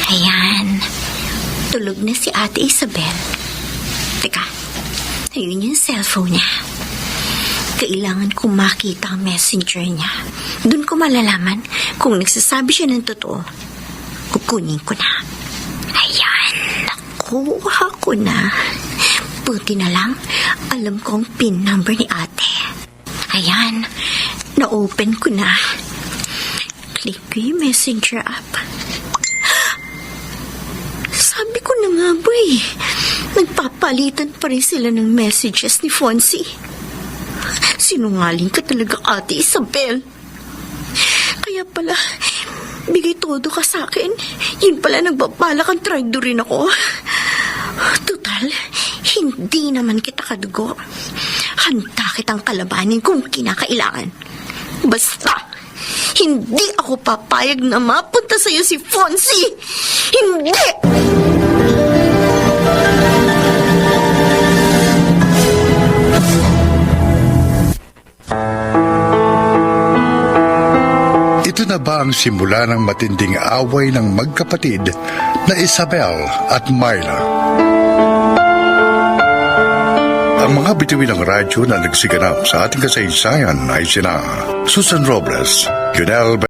Ayan. Tulog na si Ate Isabel. Teka, ayun yung cellphone niya. Kailangan kong makita ang messenger niya. Doon ko malalaman kung nagsasabi siya ng totoo. Kukunin ko na. Ayan, nakuha ko na. Buti na lang, alam ko ang PIN number ni ate. Ayan, na-open ko na. Click ko yung messenger app. Sabi ko na nga ba nagpapalitan pa rin sila ng messages ni Fonzie. Sinungaling ka talaga, Ate Isabel. Kaya pala, bigay todo ka sa akin. Yun pala nagbabalak ang traido rin ako. Total, hindi naman kita kadugo. Handa kitang kalabanin kung kinakailangan. Basta, hindi ako papayag na mapunta sa'yo si Fonzie. Hindi! pa ang simula ng matinding away ng magkapatid na Isabel at Myla. Ang mga bituin ng radyo na nagsiganap sa ating kasaysayan ay sina Susan Robles, Yunel